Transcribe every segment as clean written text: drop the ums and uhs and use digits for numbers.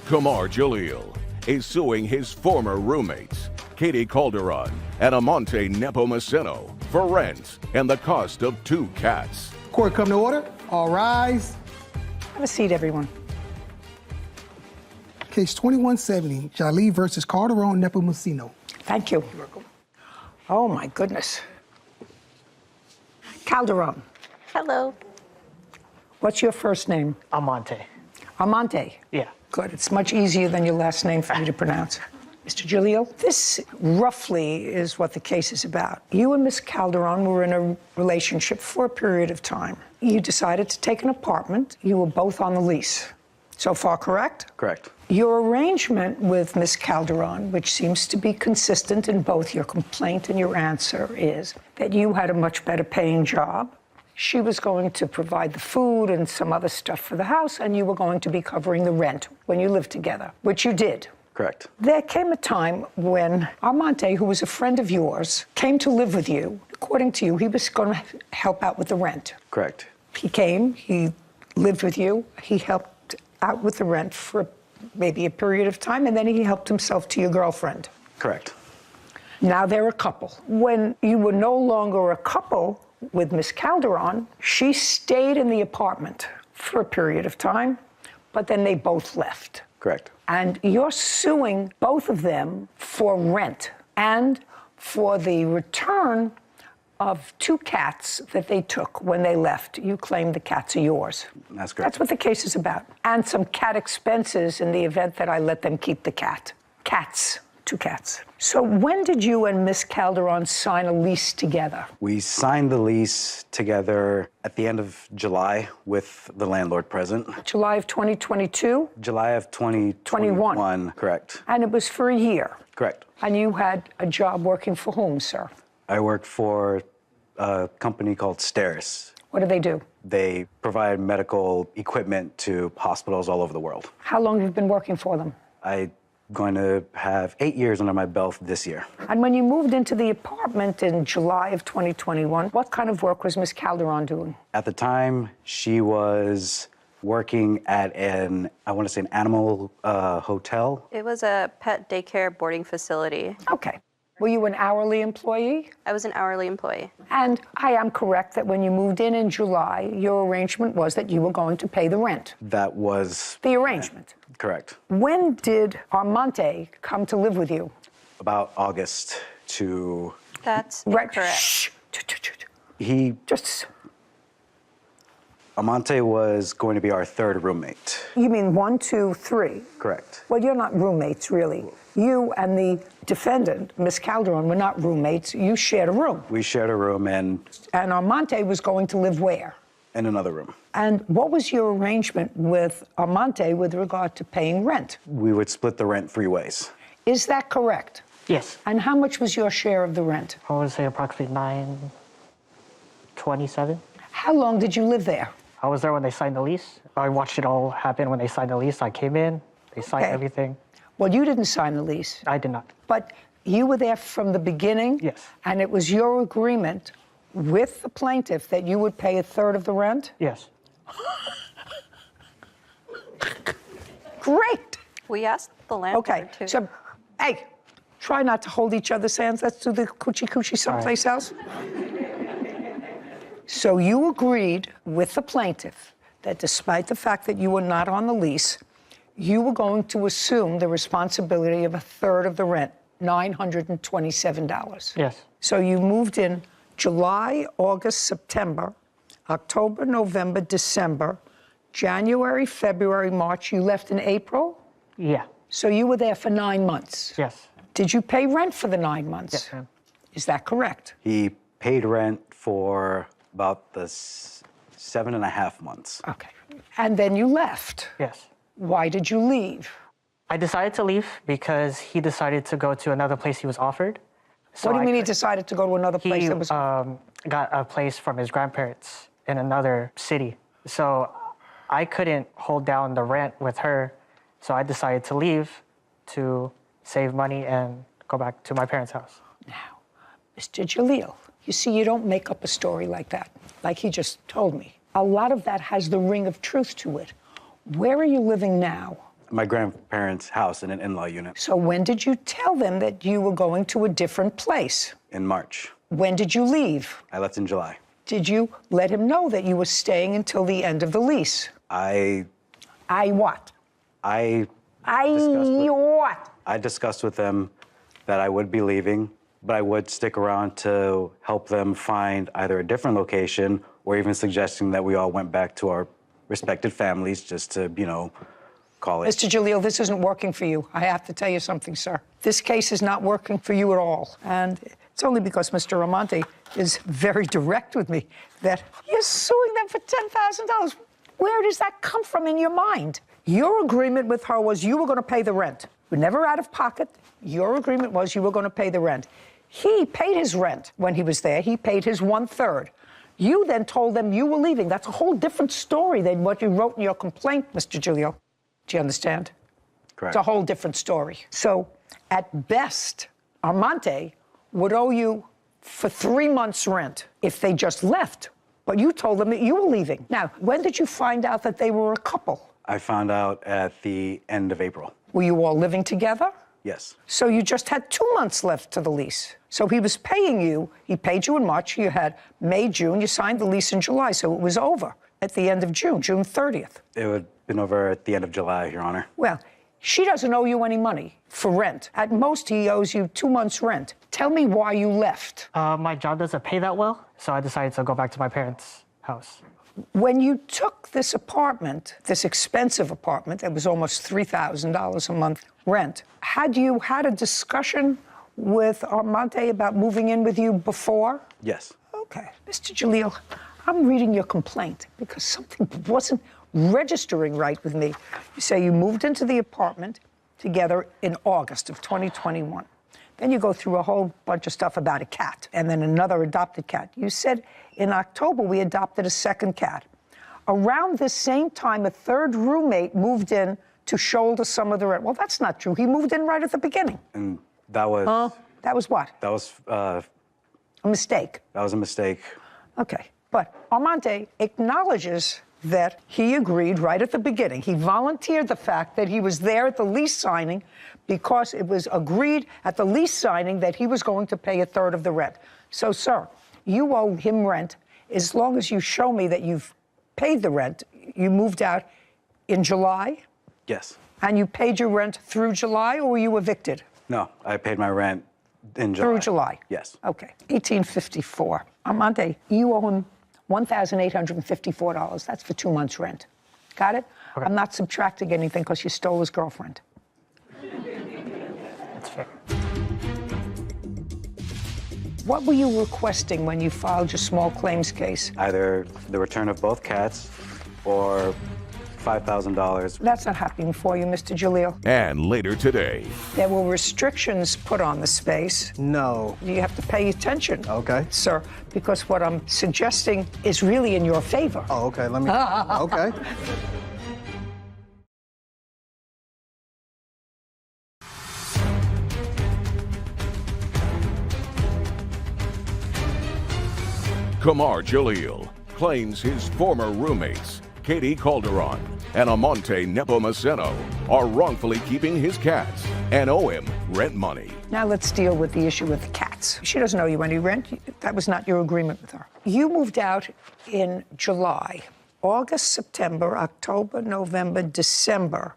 Kamar Jalil is suing his former roommates, Katie Calderon and Amante Nepomuceno, for rent and the cost of 2 cats. Court come to order. All rise. Have a seat, everyone. Case 2170, Jalil versus Calderon Nepomuceno. Thank you. You're welcome. Oh, my goodness. Calderon, Hello. what's your first name? Amante. Amante. Yeah. Good. It's much easier than your last name for me to pronounce. Mr. Jalil, this roughly is what the case is about. You and Miss Calderon were in a relationship for a period of time. You decided to take an apartment. You were both on the lease. So far, correct? Correct. Your arrangement with Miss Calderon, which seems to be consistent in both your complaint and your answer, is that you had a much better paying job. She was going to provide the food and some other stuff for the house, and you were going to be covering the rent when you lived together, which you did. Correct. There came a time when Armante, who was a friend of yours, came to live with you. According to you, he was going to help out with the rent. Correct. He came, he lived with you, he helped out with the rent for maybe a period of time, and then he helped himself to your girlfriend. Correct. Now they're a couple. When you were no longer a couple with Miss Calderon, she stayed in the apartment for a period of time, but then they both left. Correct. And you're suing both of them for rent and for the return of 2 cats that they took when they left. You claim the cats are yours. That's correct. That's what the case is about. And some cat expenses in the event that I let them keep the cat. Cats. 2 cats. So when did you and Miss Calderon sign a lease together? We signed the lease together at the end of July with the landlord present. July of 2022? July of 2021. Correct. And it was for a year? Correct. And you had a job working for whom, sir? I worked for a company called Steris. What do they do? They provide medical equipment to hospitals all over the world. How long have you been working for them? I'm going to have 8 years under my belt this year. And when you moved into the apartment in July of 2021, what kind of work was Miss Calderon doing? At the time, she was working at I want to say an animal hotel. It was a pet daycare boarding facility. Okay. Were you an hourly employee? I was an hourly employee. And I am correct that when you moved in July, your arrangement was that you were going to pay the rent. That was The arrangement. correct. When did Armante come to live with you? About August to That's Right. correct. Shh. he Just, Amante was going to be our 3rd roommate. you mean 1, 2, 3? Correct. Well, you're not roommates, really. You and the defendant, Miss Calderon, were not roommates. You shared a room. We shared a room and And Armante was going to live where? in another room. And what was your arrangement with Armante with regard to paying rent? We would split the rent 3 ways. Is that correct? Yes. And how much was your share of the rent? I would say approximately 927. How long did you live there? I was there when they signed the lease. I watched it all happen when they signed the lease. I came in, they signed Okay. everything. Well, you didn't sign the lease, I did not. but you were there from the beginning? Yes. And it was your agreement with the plaintiff that you would pay a third of the rent? Yes. Great. We asked the landlord Okay, to. so, hey, try not to hold each other's hands. Let's do the coochie-coochie someplace else. So you agreed with the plaintiff that despite the fact that you were not on the lease, you were going to assume the responsibility of a third of the rent, $927. Yes. So you moved in July, August, September, October, November, December, January, February, March. You left in April? Yeah. So you were there for 9 months. Yes. Did you pay rent for the 9 months? Yes, ma'am. Is that correct? He paid rent for about the 7.5 months. Okay. And then you left. Yes. Why did you leave? I decided to leave because he decided to go to another place he was offered. So What do you I mean he could- decided to go to another place He that was... got a place from his grandparents in another city. So I couldn't hold down the rent with her. So I decided to leave to save money and go back to my parents' house. Now, Mr. Jalil, you see, you don't make up a story like that, like he just told me. A lot of that has the ring of truth to it. Where are you living now? my grandparents' house in an in-law unit So when did you tell them that you were going to a different place? in March. When did you leave? I left in July. Did you let him know that you were staying until the end of the lease? I What? I What? I discussed with them that I would be leaving, but I would stick around to help them find either a different location or even suggesting that we all went back to our respected families just to, call it. Mr. Jalil, this isn't working for you. I have to tell you something, sir. This case is not working for you at all. And it's only because Mr. Amante is very direct with me that you're suing them for $10,000. Where does that come from in your mind? Your agreement with her was you were going to pay the rent. You were never out of pocket. Your agreement was you were going to pay the rent. He paid his rent when he was there. He paid his 1/3. You then told them you were leaving. That's a whole different story than what you wrote in your complaint, Mr. Giulio. Do you understand? Correct. It's a whole different story. So, at best, Armante would owe you for 3 months' rent if they just left. But you told them that you were leaving. Now, when did you find out that they were a couple? I found out at the end of April. Were you all living together? Yes. So you just had 2 months left to the lease. So he was paying you. He paid you in March. You had May, June. You signed the lease in July. So it was over at the end of June, June 30th. It would have been over at the end of July, Your Honor. Well, she doesn't owe you any money for rent. At most, he owes you 2 months' rent. Tell me why you left. My job doesn't pay that well, so I decided to go back to my parents' house. When you took this apartment, this expensive apartment, that was almost $3,000 a month rent, had you had a discussion with Armante about moving in with you before? Yes. Okay. Mr. Jalil, I'm reading your complaint because something wasn't registering right with me. You say you moved into the apartment together in August of 2021. Then you go through a whole bunch of stuff about a cat and then another adopted cat. You said in October we adopted a second cat. Around this same time, a third roommate moved in to shoulder some of the rent. Well, that's not true. He moved in right at the beginning. And that was... That was what? That was... A mistake. That was a mistake. Okay. But Armante acknowledges that he agreed right at the beginning. He volunteered the fact that he was there at the lease signing because it was agreed at the lease signing that he was going to pay a third of the rent. So, sir, you owe him rent as long as you show me that you've paid the rent. You moved out in July? Yes. And you paid your rent through July, or were you evicted? No, I paid my rent in July. Through July? Yes. Okay. 1854. Armante, you owe him $1,854. That's for 2 months' rent. Got it? Okay. I'm not subtracting anything because you stole his girlfriend. That's fair. What were you requesting when you filed your small claims case? Either the return of both cats or $5,000. That's not happening for you, Mr. Jalil. And later today, There were restrictions put on the space. No. You have to pay attention, Okay. sir, because what I'm suggesting is really in your favor. Oh, okay. Let me. Okay. Kamar Jalil claims his former roommates, Katie Calderon and Amante Nepomuceno, are wrongfully keeping his cats and owe him rent money. Now let's deal with the issue with the cats. She doesn't owe you any rent. That was not your agreement with her. You moved out in July. August, September, October, November, December.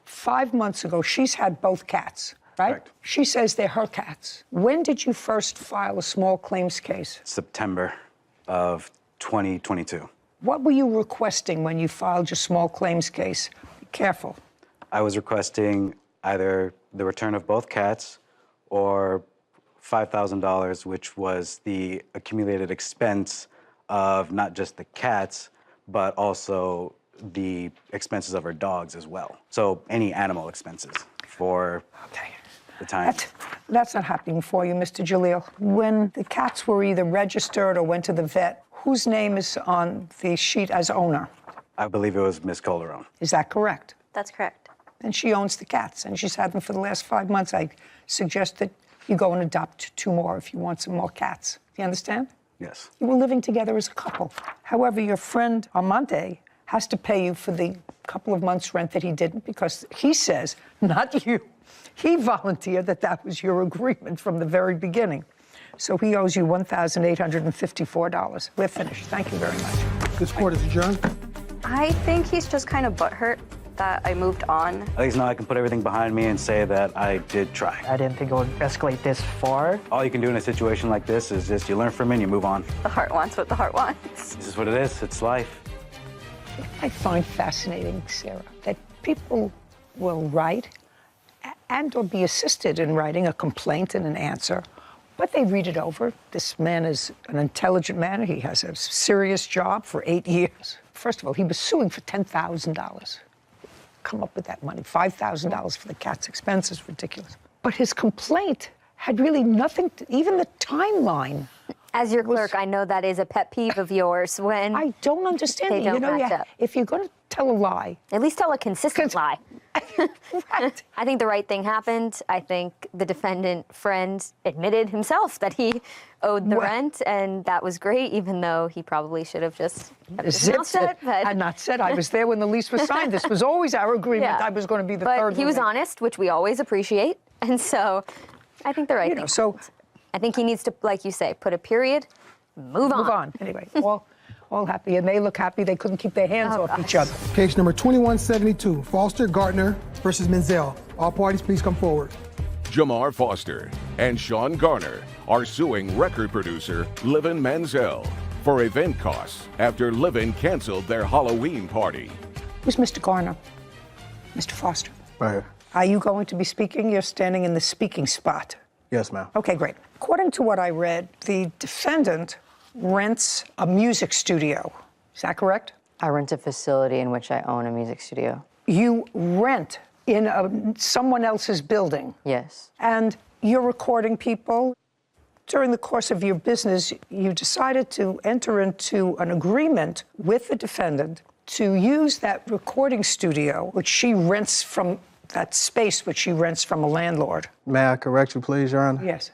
5 months ago, she's had both cats, right? Correct. She says they're her cats. When did you first file a small claims case? September of 2022. What were you requesting when you filed your small claims case? Be careful. I was requesting either the return of both cats or $5,000, which was the accumulated expense of not just the cats, but also the expenses of our dogs as well. So any animal expenses for Okay. the time. That's not happening for you, Mr. Jalil. When the cats were either registered or went to the vet, whose name is on the sheet as owner? I believe it was Ms. Calderon. Is that correct? That's correct. And she owns the cats, and she's had them for the last 5 months. I suggest that you go and adopt 2 more if you want some more cats. Do you understand? Yes. You were living together as a couple. However, your friend Armante has to pay you for the couple of months' rent that he didn't, because he says, not you, he volunteered that was your agreement from the very beginning. So he owes you $1,854. We're finished. Thank you very much. This court is adjourned. I think he's just kind of butthurt that I moved on. At least now I can put everything behind me and say that I did try. I didn't think it would escalate this far. All you can do in a situation like this is just you learn from it and you move on. The heart wants what the heart wants. This is what it is. It's life. I find fascinating, Sarah, that people will write and or be assisted in writing a complaint and an answer, but they read it over. This man is an intelligent man. He has a serious job for 8 years. First of all, he was suing for $10,000. Come up with that money. $5,000 for the cat's expenses, ridiculous. But his complaint had really nothing to, even the timeline. As your clerk, I know that is a pet peeve of yours when I don't understand they it. don't match up. If you're going to tell a lie, at least tell a consistent lie. right. I think the right thing happened. I think the defendant friend admitted himself that he owed the Well- rent, and that was great, even though he probably should have just kept his mouth Zipped it. shut. But Had not said I was there when the lease was signed. This was always our agreement. I was going to be the but third. he was roommate. honest, which we always appreciate, and so I think the right thing. So I think he needs to, like you say, put a period, move on. move on. Anyway, all happy, and they look happy. They couldn't keep their hands off each other. Case number 2172, Foster Gardner versus Menzel. All parties, please come forward. Jamar Foster and Sean Garner are suing record producer Livin Manziel for event costs after Livin canceled their Halloween party. Who's Mr. Garner? Mr. Foster. Right here. Are you going to be speaking? You're standing in the speaking spot. Yes, ma'am. Okay, great. According to what I read, the defendant rents a music studio. Is that correct? I rent a facility in which I own a music studio. You rent in someone else's building. Yes. And you're recording people. During the course of your business, you decided to enter into an agreement with the defendant to use that recording studio, which she rents from that space, which she rents from a landlord. May I correct you, please, Your Honor? Yes.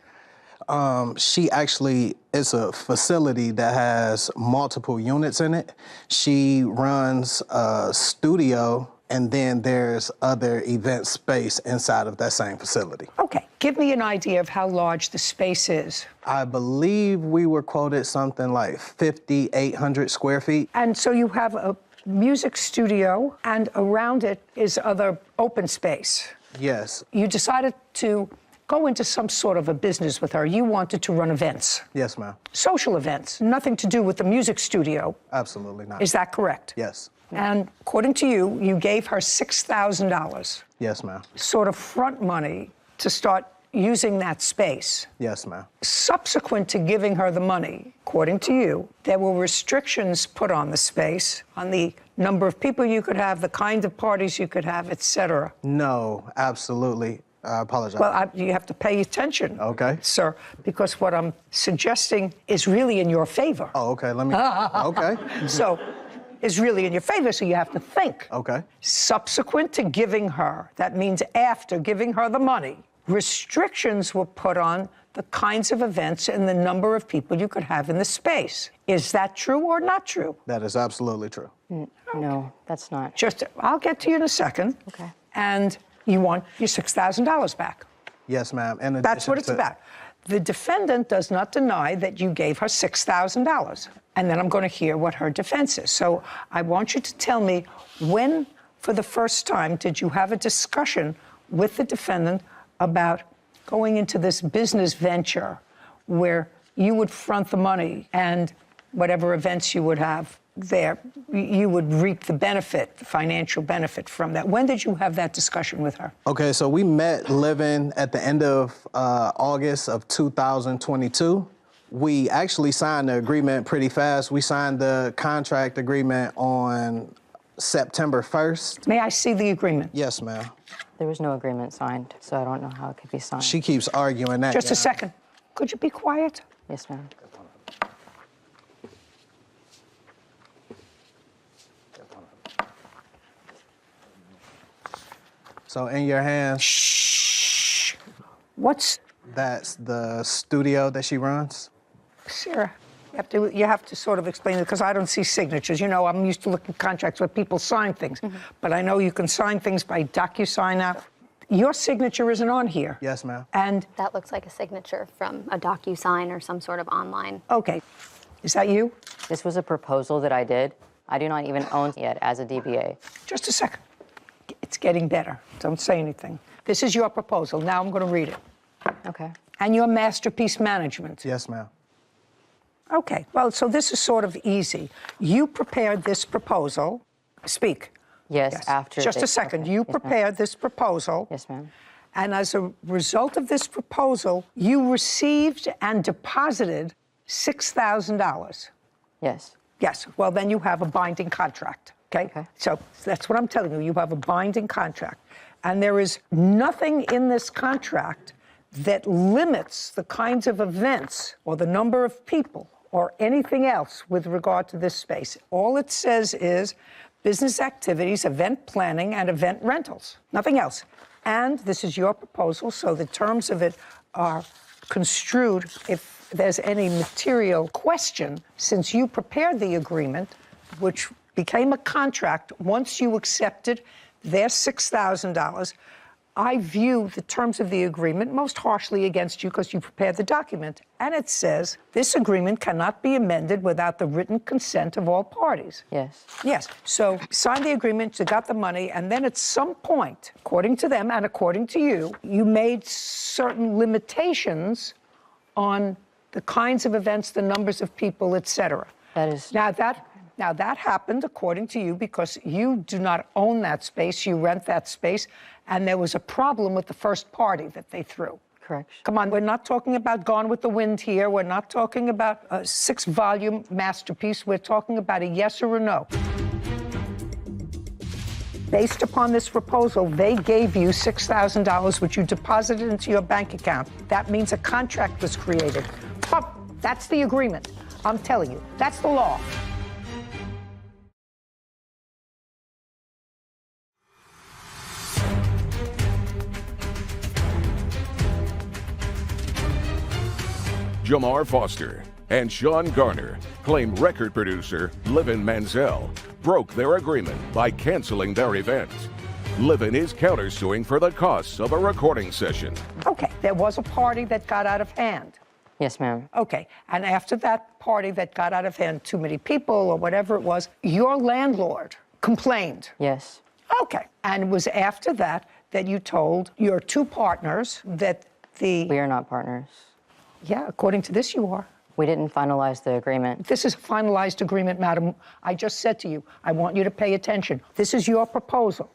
She actually is a facility that has multiple units in it. She runs a studio, and then there's other event space inside of that same facility. Okay. Give me an idea of how large the space is. I believe we were quoted something like 5,800 square feet. And so you have a music studio, and around it is other open space. Yes. You decided to go into some sort of a business with her. You wanted to run events, Yes, ma'am. social events, nothing to do with the music studio. Absolutely not. Is that correct? Yes. And according to you, you gave her $6,000, Yes, ma'am. sort of front money, to start using that space. Yes, ma'am. Subsequent to giving her the money, according to you, there were restrictions put on the space, on the number of people you could have, the kind of parties you could have, etc. No, absolutely. I apologize. Well, you have to pay attention, Okay. sir, because what I'm suggesting is really in your favor. Oh, okay. Let me. Okay. So, is really in your favor, so you have to think. Okay. Subsequent to giving her, that means after giving her the money, restrictions were put on the kinds of events and the number of people you could have in the space. Is that true or not true? That is absolutely true. No, that's not. I'll get to you in a second. Okay. And you want your $6,000 back. Yes, ma'am. And That's what it's about. The defendant does not deny that you gave her $6,000. And then I'm going to hear what her defense is. So I want you to tell me, when, for the first time, did you have a discussion with the defendant about going into this business venture where you would front the money and whatever events you would have there, you would reap the benefit, the financial benefit from that? When did you have that discussion with her? Okay, so we met living at the end of August of 2022. We actually signed the agreement pretty fast. We signed the contract agreement on September 1st. May I see the agreement? Yes, ma'am. There was no agreement signed, so I don't know how it could be signed. She keeps arguing that. Just a yeah. second. Could you be quiet? Yes, ma'am. So in your hands, What's, that's the studio that she runs. Sarah, You have to sort of explain it, because I don't see signatures. You know, I'm used to looking at contracts where people sign things. But I know you can sign things by DocuSign now. Your signature isn't on here. Yes, ma'am. And, That looks like a signature from a DocuSign or some sort of online. okay, is that you? This was a proposal that I did. I do not even own it yet as a DBA. Just a second. It's getting better. Don't say anything. This is your proposal. Now I'm going to read it. Okay. And your masterpiece management. Yes, ma'am. Okay, well, so this is sort of easy. You prepared this proposal. Speak. Yes, after. Just they- a second. okay. You Yes, ma'am. prepared this proposal. Yes, ma'am. And as a result of this proposal, you received and deposited $6,000. Yes. Yes, well, then you have a binding contract, okay? Okay. So that's what I'm telling you. You have a binding contract. And there is nothing in this contract that limits the kinds of events or the number of people or anything else with regard to this space. All it says is business activities, event planning, and event rentals. Nothing else. And this is your proposal, so the terms of it are construed if there's any material question, since you prepared the agreement, which became a contract once you accepted their $6,000. I view the terms of the agreement most harshly against you because you prepared the document. And it says this agreement cannot be amended without the written consent of all parties. Yes. Yes. So signed the agreement, you got the money, and then at some point, according to them and according to you, you made certain limitations on the kinds of events, the numbers of people, et cetera. That is. Now that happened according to you because you do not own that space, you rent that space, and there was a problem with the first party that they threw. Correct. Come on, we're not talking about Gone with the Wind here. We're not talking about a 6-volume masterpiece. We're talking about a yes or a no. Based upon this proposal, they gave you $6,000, which you deposited into your bank account. That means a contract was created. That's the agreement. I'm telling you, that's the law. Jamar Foster and Sean Garner claim record producer Livin Manziel broke their agreement by canceling their event. Livin is countersuing for the costs of a recording session. Okay, there was a party that got out of hand. Yes, ma'am. Okay, and after that party that got out of hand, too many people or whatever it was, your landlord complained. Yes. Okay, and it was after that that you told your two partners that We are not partners. Yeah, according to this, you are. We didn't finalize the agreement. This is a finalized agreement, madam. I just said to you, I want you to pay attention. This is your proposal.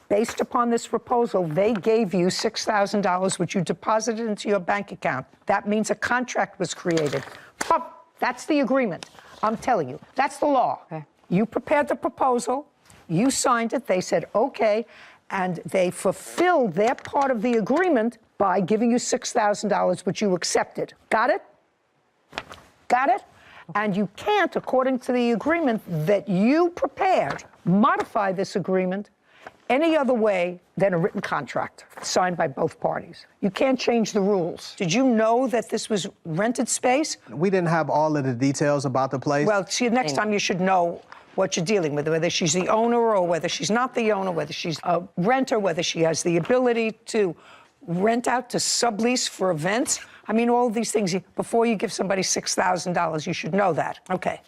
Based upon this proposal, they gave you $6,000, which you deposited into your bank account. That means a contract was created. That's the agreement. I'm telling you, that's the law. Okay. You prepared the proposal, you signed it, they said, okay, and they fulfilled their part of the agreement by giving you $6,000, which you accepted. Got it? Got it? And you can't, according to the agreement that you prepared, modify this agreement any other way than a written contract signed by both parties. You can't change the rules. Did you know that this was rented space? We didn't have all of the details about the place. Well, see, next time you should know what you're dealing with, whether she's the owner or whether she's not the owner, whether she's a renter, whether she has the ability to rent out to sublease for events. I mean, all these things. Before you give somebody $6,000, you should know that. Okay.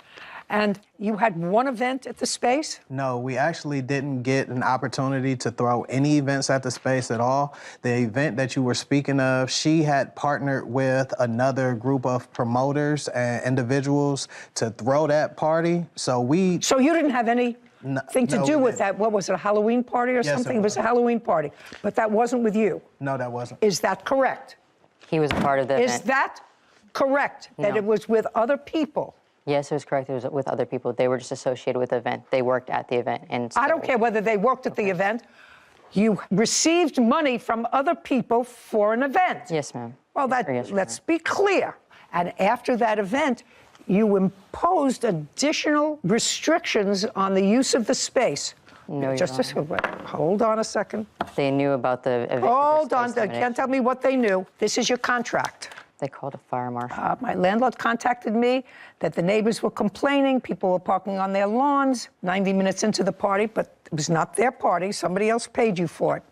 And you had one event at the space? No, we actually didn't get an opportunity to throw any events at the space at all. The event that you were speaking of, she had partnered with another group of promoters and individuals to throw that party. So you didn't have anything to no, do we with didn't. that? What was it, a Halloween party or Yes, something? it It was a was. Halloween party. But that wasn't with you. No, that wasn't. Is that correct? He was a part of the Is event. that correct? That No. it was with other people? Yes, it was correct. It was with other people. They were just associated with the event. They worked at the event. And I don't care whether they worked at the event. You received money from other people for an event. Yes, ma'am. Well, Yes, let's be clear. And after that event, you imposed additional restrictions on the use of the space. No, Your Just a second. Hold on a second. They knew about the event. Hold on. Can't tell me what they knew. This is your contract. They called a fire marshal. My landlord contacted me that the neighbors were complaining, people were parking on their lawns 90 minutes into the party, but it was not their party. Somebody else paid you for it.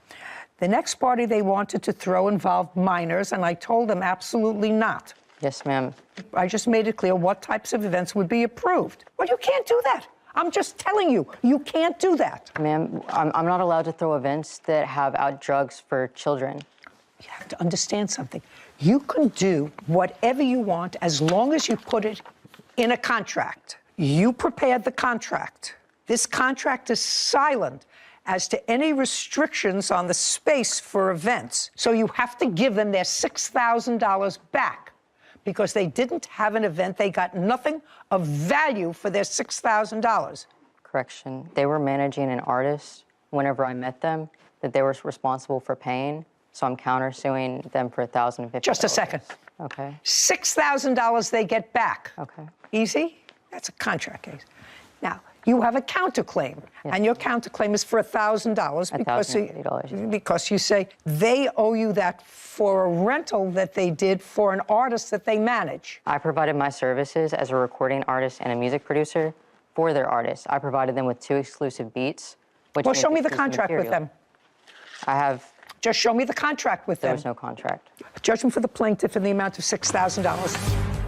The next party they wanted to throw involved minors, and I told them absolutely not. Yes, ma'am. I just made it clear what types of events would be approved. Well, you can't do that. I'm just telling you, you can't do that. Ma'am, I'm not allowed to throw events that have out drugs for children. You have to understand something. You can do whatever you want as long as you put it in a contract. You prepared the contract. This contract is silent as to any restrictions on the space for events. So you have to give them their $6,000 back because they didn't have an event. They got nothing of value for their $6,000. Correction. They were managing an artist whenever I met them that they were responsible for paying. So I'm countersuing them for $1,050. Just a second. Okay. $6,000 they get back. Okay. Easy? That's a contract case. Now, you have a counterclaim, and your counterclaim is for $1,000 because you say they owe you that for a rental that they did for an artist that they manage. I provided my services as a recording artist and a music producer for their artists. I provided them with 2 exclusive beats. Well, show me the contract with them. I have. Just show me the contract with them. There was no contract. Judgment for the plaintiff in the amount of $6,000.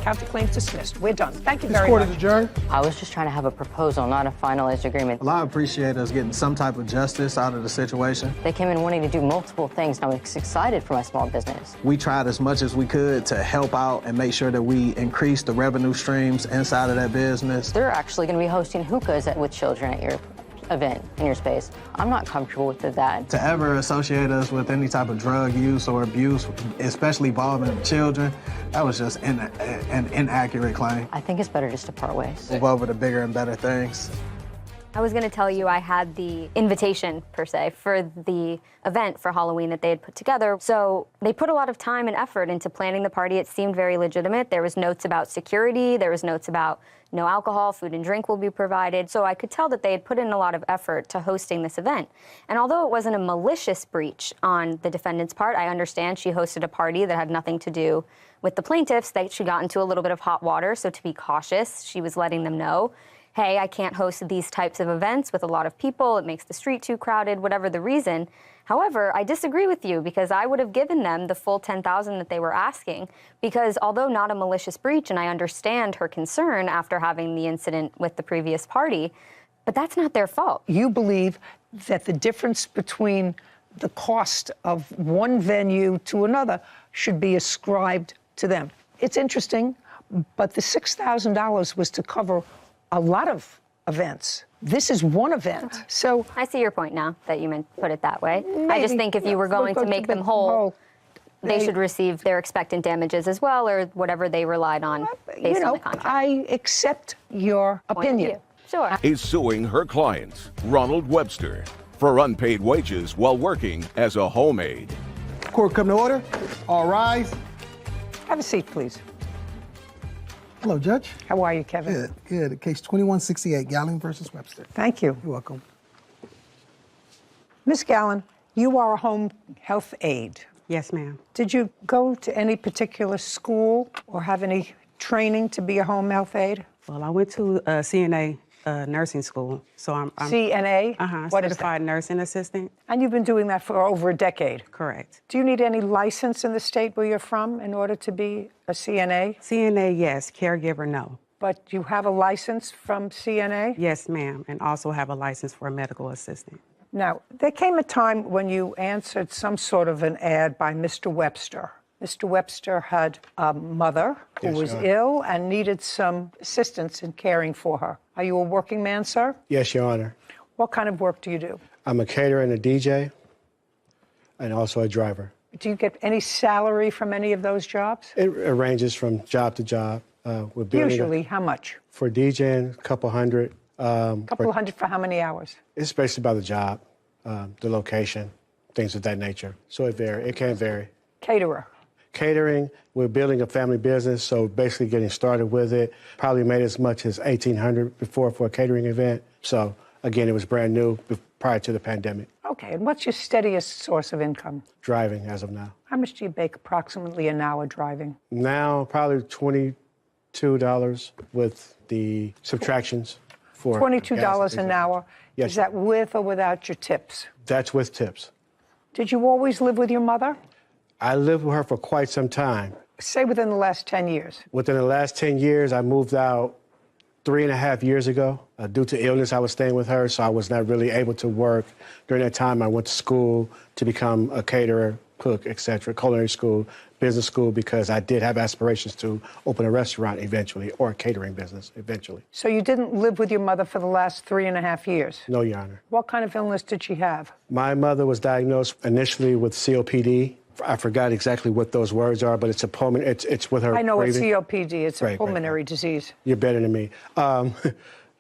Counterclaims dismissed. We're done. Thank you very much. This court is adjourned. I was just trying to have a proposal, not a finalized agreement. Well, I appreciate us getting some type of justice out of the situation. They came in wanting to do multiple things, and I was excited for my small business. We tried as much as we could to help out and make sure that we increase the revenue streams inside of that business. They're actually going to be hosting hookahs with children at your event in your space. I'm not comfortable with that. To ever associate us with any type of drug use or abuse, especially involving children, that was just an inaccurate claim. I think it's better just to part ways. Move over to bigger and better things. I was going to tell you I had the invitation, per se, for the event for Halloween that they had put together. So they put a lot of time and effort into planning the party. It seemed very legitimate. There was notes about security. There was notes about no alcohol, food and drink will be provided. So I could tell that they had put in a lot of effort to hosting this event. And although it wasn't a malicious breach on the defendant's part, I understand she hosted a party that had nothing to do with the plaintiffs, that she got into a little bit of hot water. So to be cautious, she was letting them know, hey, I can't host these types of events with a lot of people. It makes the street too crowded, whatever the reason. However, I disagree with you because I would have given them the full $10,000 that they were asking because although not a malicious breach, and I understand her concern after having the incident with the previous party, but that's not their fault. You believe that the difference between the cost of one venue to another should be ascribed to them. It's interesting, but the $6,000 was to cover a lot of events. This is one event. So I see your point now that you put it that way. I just think if you were going to make them whole, they should receive their expectant damages as well, or whatever they relied on based on the contract. I accept your opinion. Sure. Is suing her client, Ronald Webster, for unpaid wages while working as a home aide. Court come to order. All rise. Have a seat, please. Hello, Judge. How are you, Kevin? Good, good. Case 2168, Gallen versus Webster. Thank you. You're welcome. Ms. Gallen, you are a home health aide. Yes, ma'am. Did you go to any particular school or have any training to be a home health aide? Well, I went to CNA nursing school, so I'm CNA? What is certified nursing assistant. And you've been doing that for over a decade? Correct. Do you need any license in the state where you're from in order to be a CNA? CNA, yes. Caregiver, no. But you have a license from CNA? Yes, ma'am, and also have a license for a medical assistant. Now, there came a time when you answered some sort of an ad by Mr. Webster. Mr. Webster had a mother who was ill and needed some assistance in caring for her. Are you a working man, sir? Yes, Your Honor. What kind of work do you do? I'm a caterer and a DJ, and also a driver. Do you get any salary from any of those jobs? It ranges from job to job. We're building Usually, how much? For DJing, a couple hundred. Couple of hundred for how many hours? It's basically by the job, the location, things of that nature. So it can vary. Caterer. Catering, we're building a family business, so basically getting started with it. Probably made as much as $1,800 before for a catering event. So again, it was brand new prior to the pandemic. Okay, and what's your steadiest source of income? Driving as of now. How much do you make approximately an hour driving? Now, probably $22 with the subtractions for $22 an hour? Yes. Is that with or without your tips? That's with tips. Did you always live with your mother? I lived with her for quite some time. Say within the last 10 years. Within the last 10 years, I moved out 3.5 years ago. Due to illness, I was staying with her, so I was not really able to work. During that time, I went to school to become a caterer, cook, etc., culinary school, business school, because I did have aspirations to open a restaurant eventually, or a catering business eventually. So you didn't live with your mother for the last 3.5 years? No, Your Honor. What kind of illness did she have? My mother was diagnosed initially with COPD. I forgot exactly what those words are, but it's a pulmonary, it's with her I know breathing. it's COPD, it's a pulmonary disease. You're better than me.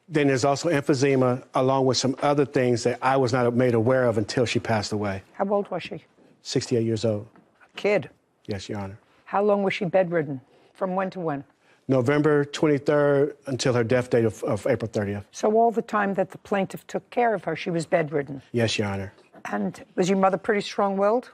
Then there's also emphysema, along with some other things that I was not made aware of until she passed away. How old was she? 68 years old. A kid? Yes, Your Honor. How long was she bedridden? From when to when? November 23rd until her death date of April 30th. So all the time that the plaintiff took care of her, she was bedridden? Yes, Your Honor. And was your mother pretty strong-willed?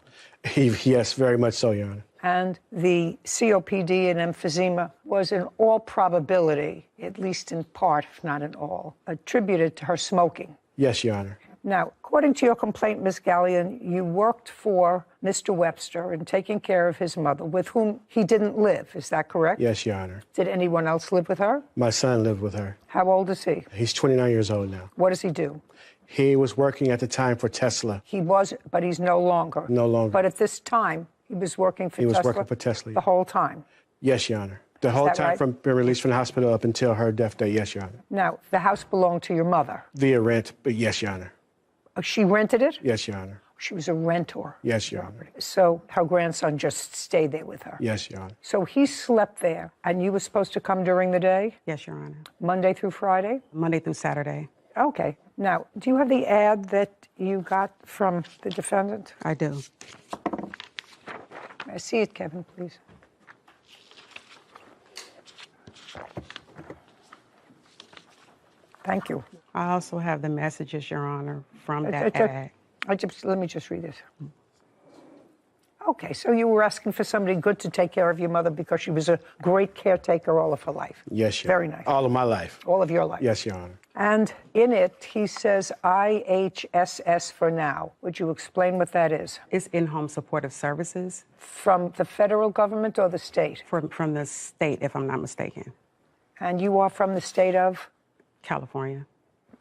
Yes, very much so, Your Honor. And the COPD and emphysema was in all probability, at least in part, if not in all, attributed to her smoking. Yes, Your Honor. Now, according to your complaint, Ms. Gallion, you worked for Mr. Webster in taking care of his mother, with whom he didn't live. Is that correct? Yes, Your Honor. Did anyone else live with her? My son lived with her. How old is he? He's 29 years old now. What does he do? He was working at the time for Tesla. He was, but he's no longer. No longer. But at this time, he was working for Tesla? He was working for Tesla. The whole time? Yes, Your Honor. The whole time right? from being released from the hospital up until her death day, yes, Your Honor. Now, the house belonged to your mother? Via rent, but yes, Your Honor. She rented it? Yes, Your Honor. She was a rentor? Yes, Your Honor. So her grandson just stayed there with her? Yes, Your Honor. So he slept there, and you were supposed to come during the day? Yes, Your Honor. Monday through Friday? Monday through Saturday. Okay. Now, do you have the ad that you got from the defendant? I do. May I see it, Kevin, please? Thank you. I also have the messages, Your Honor, from that ad. Let me just read this. Okay, so you were asking for somebody good to take care of your mother because she was a great caretaker all of her life. Yes, Your Honor. Very nice. All of my life. All of your life. Yes, Your Honor. And in it, he says IHSS for now. Would you explain what that is? It's in-home supportive services. From the federal government or the state? From the state, if I'm not mistaken. And you are from the state of? California.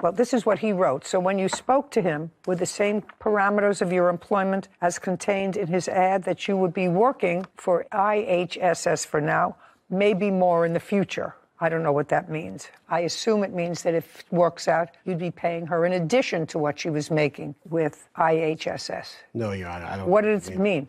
Well, this is what he wrote. So when you spoke to him with the same parameters of your employment as contained in his ad, that you would be working for IHSS for now, maybe more in the future. I don't know what that means. I assume it means that if it works out, you'd be paying her in addition to what she was making with IHSS. No, Your Honor, I don't. What does it mean?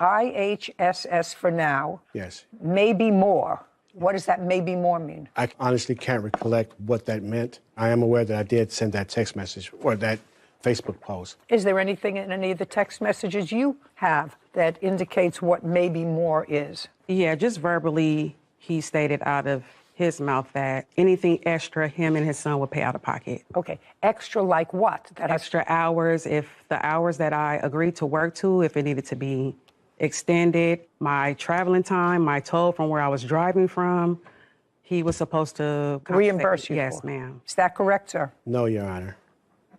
IHSS for now. Yes. Maybe more. What does that maybe more mean? I honestly can't recollect what that meant. I am aware that I did send that text message or that Facebook post. Is there anything in any of the text messages you have that indicates what maybe more is? Yeah, just verbally, he stated out of his mouth that anything extra him and his son would pay out of pocket. Okay, extra like what? Extra hours, if the hours that I agreed to work to, if it needed to be extended, my traveling time, my toll from where I was driving from, he was supposed to reimburse you. Yes, for. ma'am. Is that correct, sir? No, Your Honor.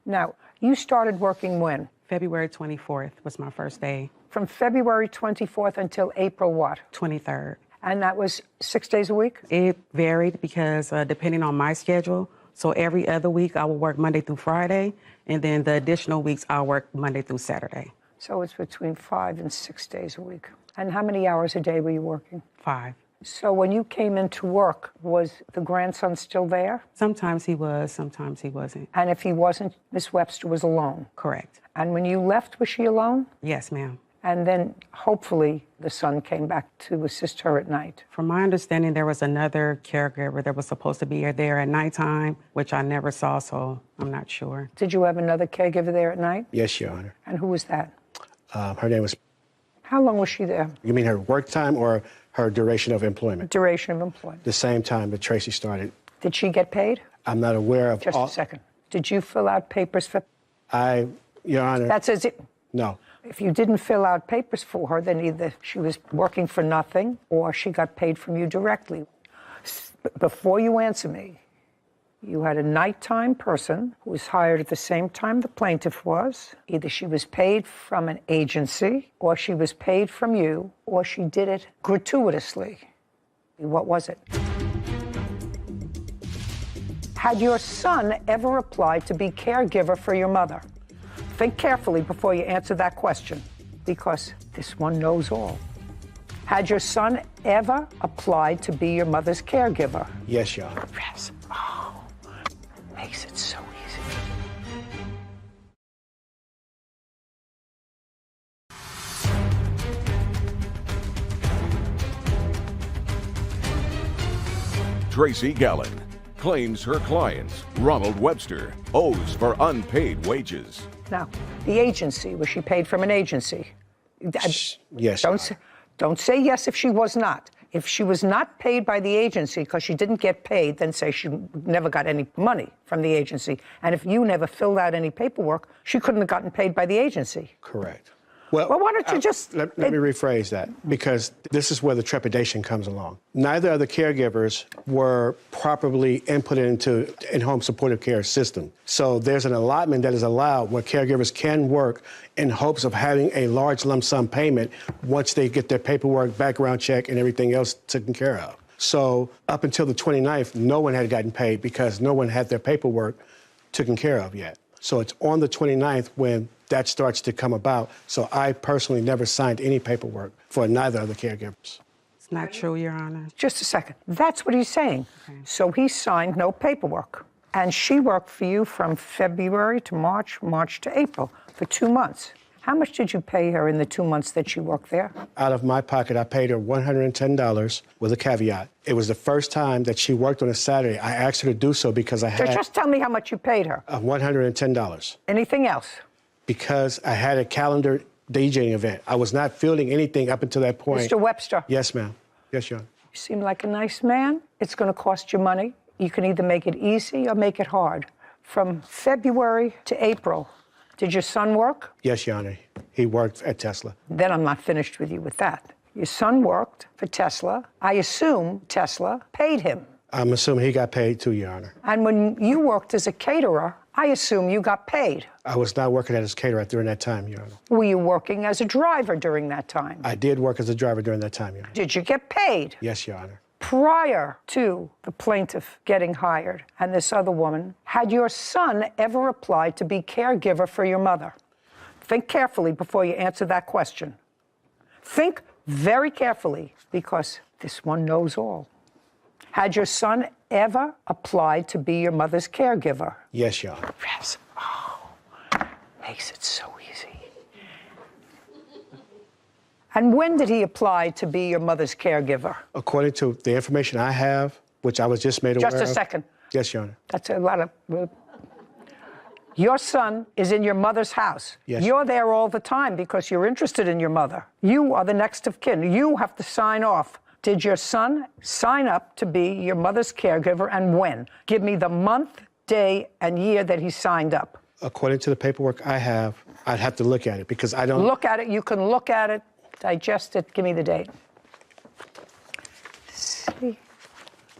Now, you started working when? February 24th was my first day. From February 24th until April what? 23rd. And that was 6 days a week? It varied because depending on my schedule, so every other week I would work Monday through Friday, and then the additional weeks I'll work Monday through Saturday. So it's between 5 and 6 days a week. And how many hours a day were you working? 5. So when you came into work, was the grandson still there? Sometimes he was, sometimes he wasn't. And if he wasn't, Miss Webster was alone? Correct. And when you left, was she alone? Yes, ma'am. And then hopefully the son came back to assist her at night. From my understanding, there was another caregiver that was supposed to be there at nighttime, which I never saw, so I'm not sure. Did you have another caregiver there at night? Yes, Your Honor. And who was that? Her name was... How long was she there? You mean her work time or her duration of employment? Duration of employment. The same time that Tracy started. Did she get paid? I'm not aware of Just a second. Did you fill out papers for... I Your Honor. That's as it. No. If you didn't fill out papers for her, then either she was working for nothing or she got paid from you directly. Before you answer me, you had a nighttime person who was hired at the same time the plaintiff was. Either she was paid from an agency, or she was paid from you, or she did it gratuitously. What was it? Had your son ever applied to be caregiver for your mother? Think carefully before you answer that question, because this one knows all. Had your son ever applied to be your mother's caregiver? Yes, Your Honor. Yes. Oh, makes it so easy. Tracy Gallen claims her client, Ronald Webster, owes for unpaid wages. Now, the agency, was she paid from an agency? Yes. Don't say yes if she was not. If she was not paid by the agency because she didn't get paid, then say she never got any money from the agency. And if you never filled out any paperwork, she couldn't have gotten paid by the agency. Correct. Well, why don't you just... Let me rephrase that, because this is where the trepidation comes along. Neither of the caregivers were properly inputted into in-home supportive care system. So there's an allotment that is allowed where caregivers can work in hopes of having a large lump sum payment once they get their paperwork, background check, and everything else taken care of. So up until the 29th, no one had gotten paid because no one had their paperwork taken care of yet. So it's on the 29th when that starts to come about. So I personally never signed any paperwork for neither of the caregivers. It's not true, Your Honor. Just a second. That's what he's saying. Okay. So he signed no paperwork. And she worked for you from February to March, March to April, for 2 months. How much did you pay her in the 2 months that she worked there? Out of my pocket, I paid her $110 with a caveat. It was the first time that she worked on a Saturday. I asked her to do so because I had... Just tell me how much you paid her. $110. Anything else? Because I had a calendar DJing event. I was not fielding anything up until that point. Mr. Webster. Yes, ma'am. Yes, Your Honor. You seem like a nice man. It's going to cost you money. You can either make it easy or make it hard. From February to April, did your son work? Yes, Your Honor. He worked at Tesla. Then I'm not finished with you with that. Your son worked for Tesla. I assume Tesla paid him. I'm assuming he got paid too, Your Honor. And when you worked as a caterer, I assume you got paid. I was not working as a caterer during that time, Your Honor. Were you working as a driver during that time? I did work as a driver during that time, Your Honor. Did you get paid? Yes, Your Honor. Prior to the plaintiff getting hired and this other woman, had your son ever applied to be caregiver for your mother? Think carefully before you answer that question. Think very carefully, because this one knows all. Had your son ever applied to be your mother's caregiver? Yes, Your Honor. Yes. Oh, makes it so easy. And when did he apply to be your mother's caregiver? According to the information I have, which I was just made aware of. Just a second. Yes, Your Honor. That's a lot of... Your son is in your mother's house. Yes. You're there all the time because you're interested in your mother. You are the next of kin. You have to sign off. Did your son sign up to be your mother's caregiver, and when? Give me the month, day, and year that he signed up. According to the paperwork I have, I'd have to look at it because I don't... Look at it. You can look at it, digest it. Give me the date. See,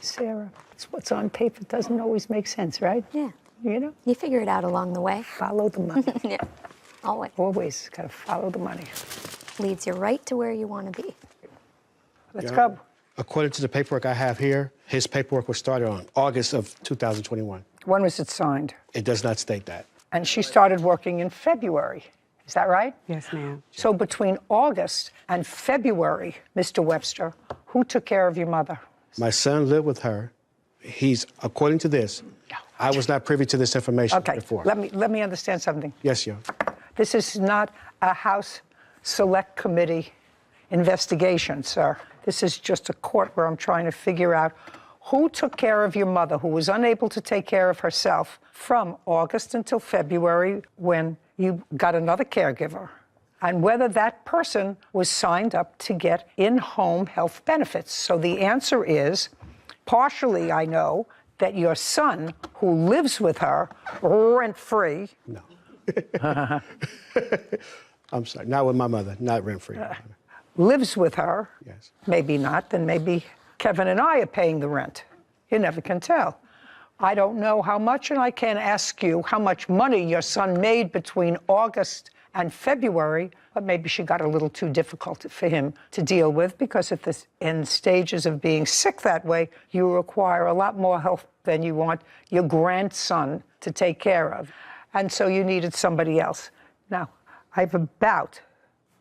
Sarah, it's what's on paper doesn't always make sense, right? Yeah. You know? You figure it out along the way. Follow the money. Yeah, always. Always got to follow the money. Leads you right to where you want to be. Let's go. According to the paperwork I have here, his paperwork was started on August of 2021. When was it signed? It does not state that. And she started working in February. Is that right? Yes, ma'am. So between August and February, Mr. Webster, who took care of your mother? My son lived with her. He's, according to this, I was not privy to this information before. Let me understand something. Yes, Your Honor. This is not a House Select Committee investigation, sir. This is just a court where I'm trying to figure out who took care of your mother, who was unable to take care of herself from August until February when you got another caregiver, and whether that person was signed up to get in-home health benefits. So the answer is, partially I know that your son, who lives with her rent-free, No. I'm sorry, not with my mother, not rent-free. Lives with her. Yes. Maybe not, then maybe Kevin and I are paying the rent. You never can tell. I don't know how much, and I can't ask you how much money your son made between August and February, but maybe she got a little too difficult for him to deal with because in stages of being sick that way, you require a lot more help than you want your grandson to take care of. And so you needed somebody else. Now, I've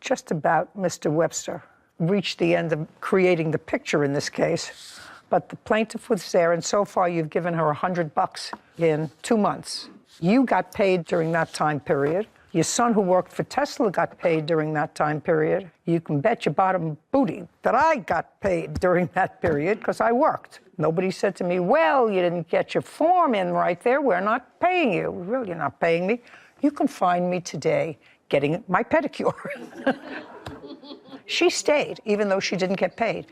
just about, Mr. Webster, reached the end of creating the picture in this case, but the plaintiff was there, and so far you've given her $100 in 2 months. You got paid during that time period. Your son who worked for Tesla got paid during that time period. You can bet your bottom booty that I got paid during that period because I worked. Nobody said to me, well, you didn't get your form in right there. We're not paying you. Really, you're not paying me. You can find me today getting my pedicure. She stayed, even though she didn't get paid.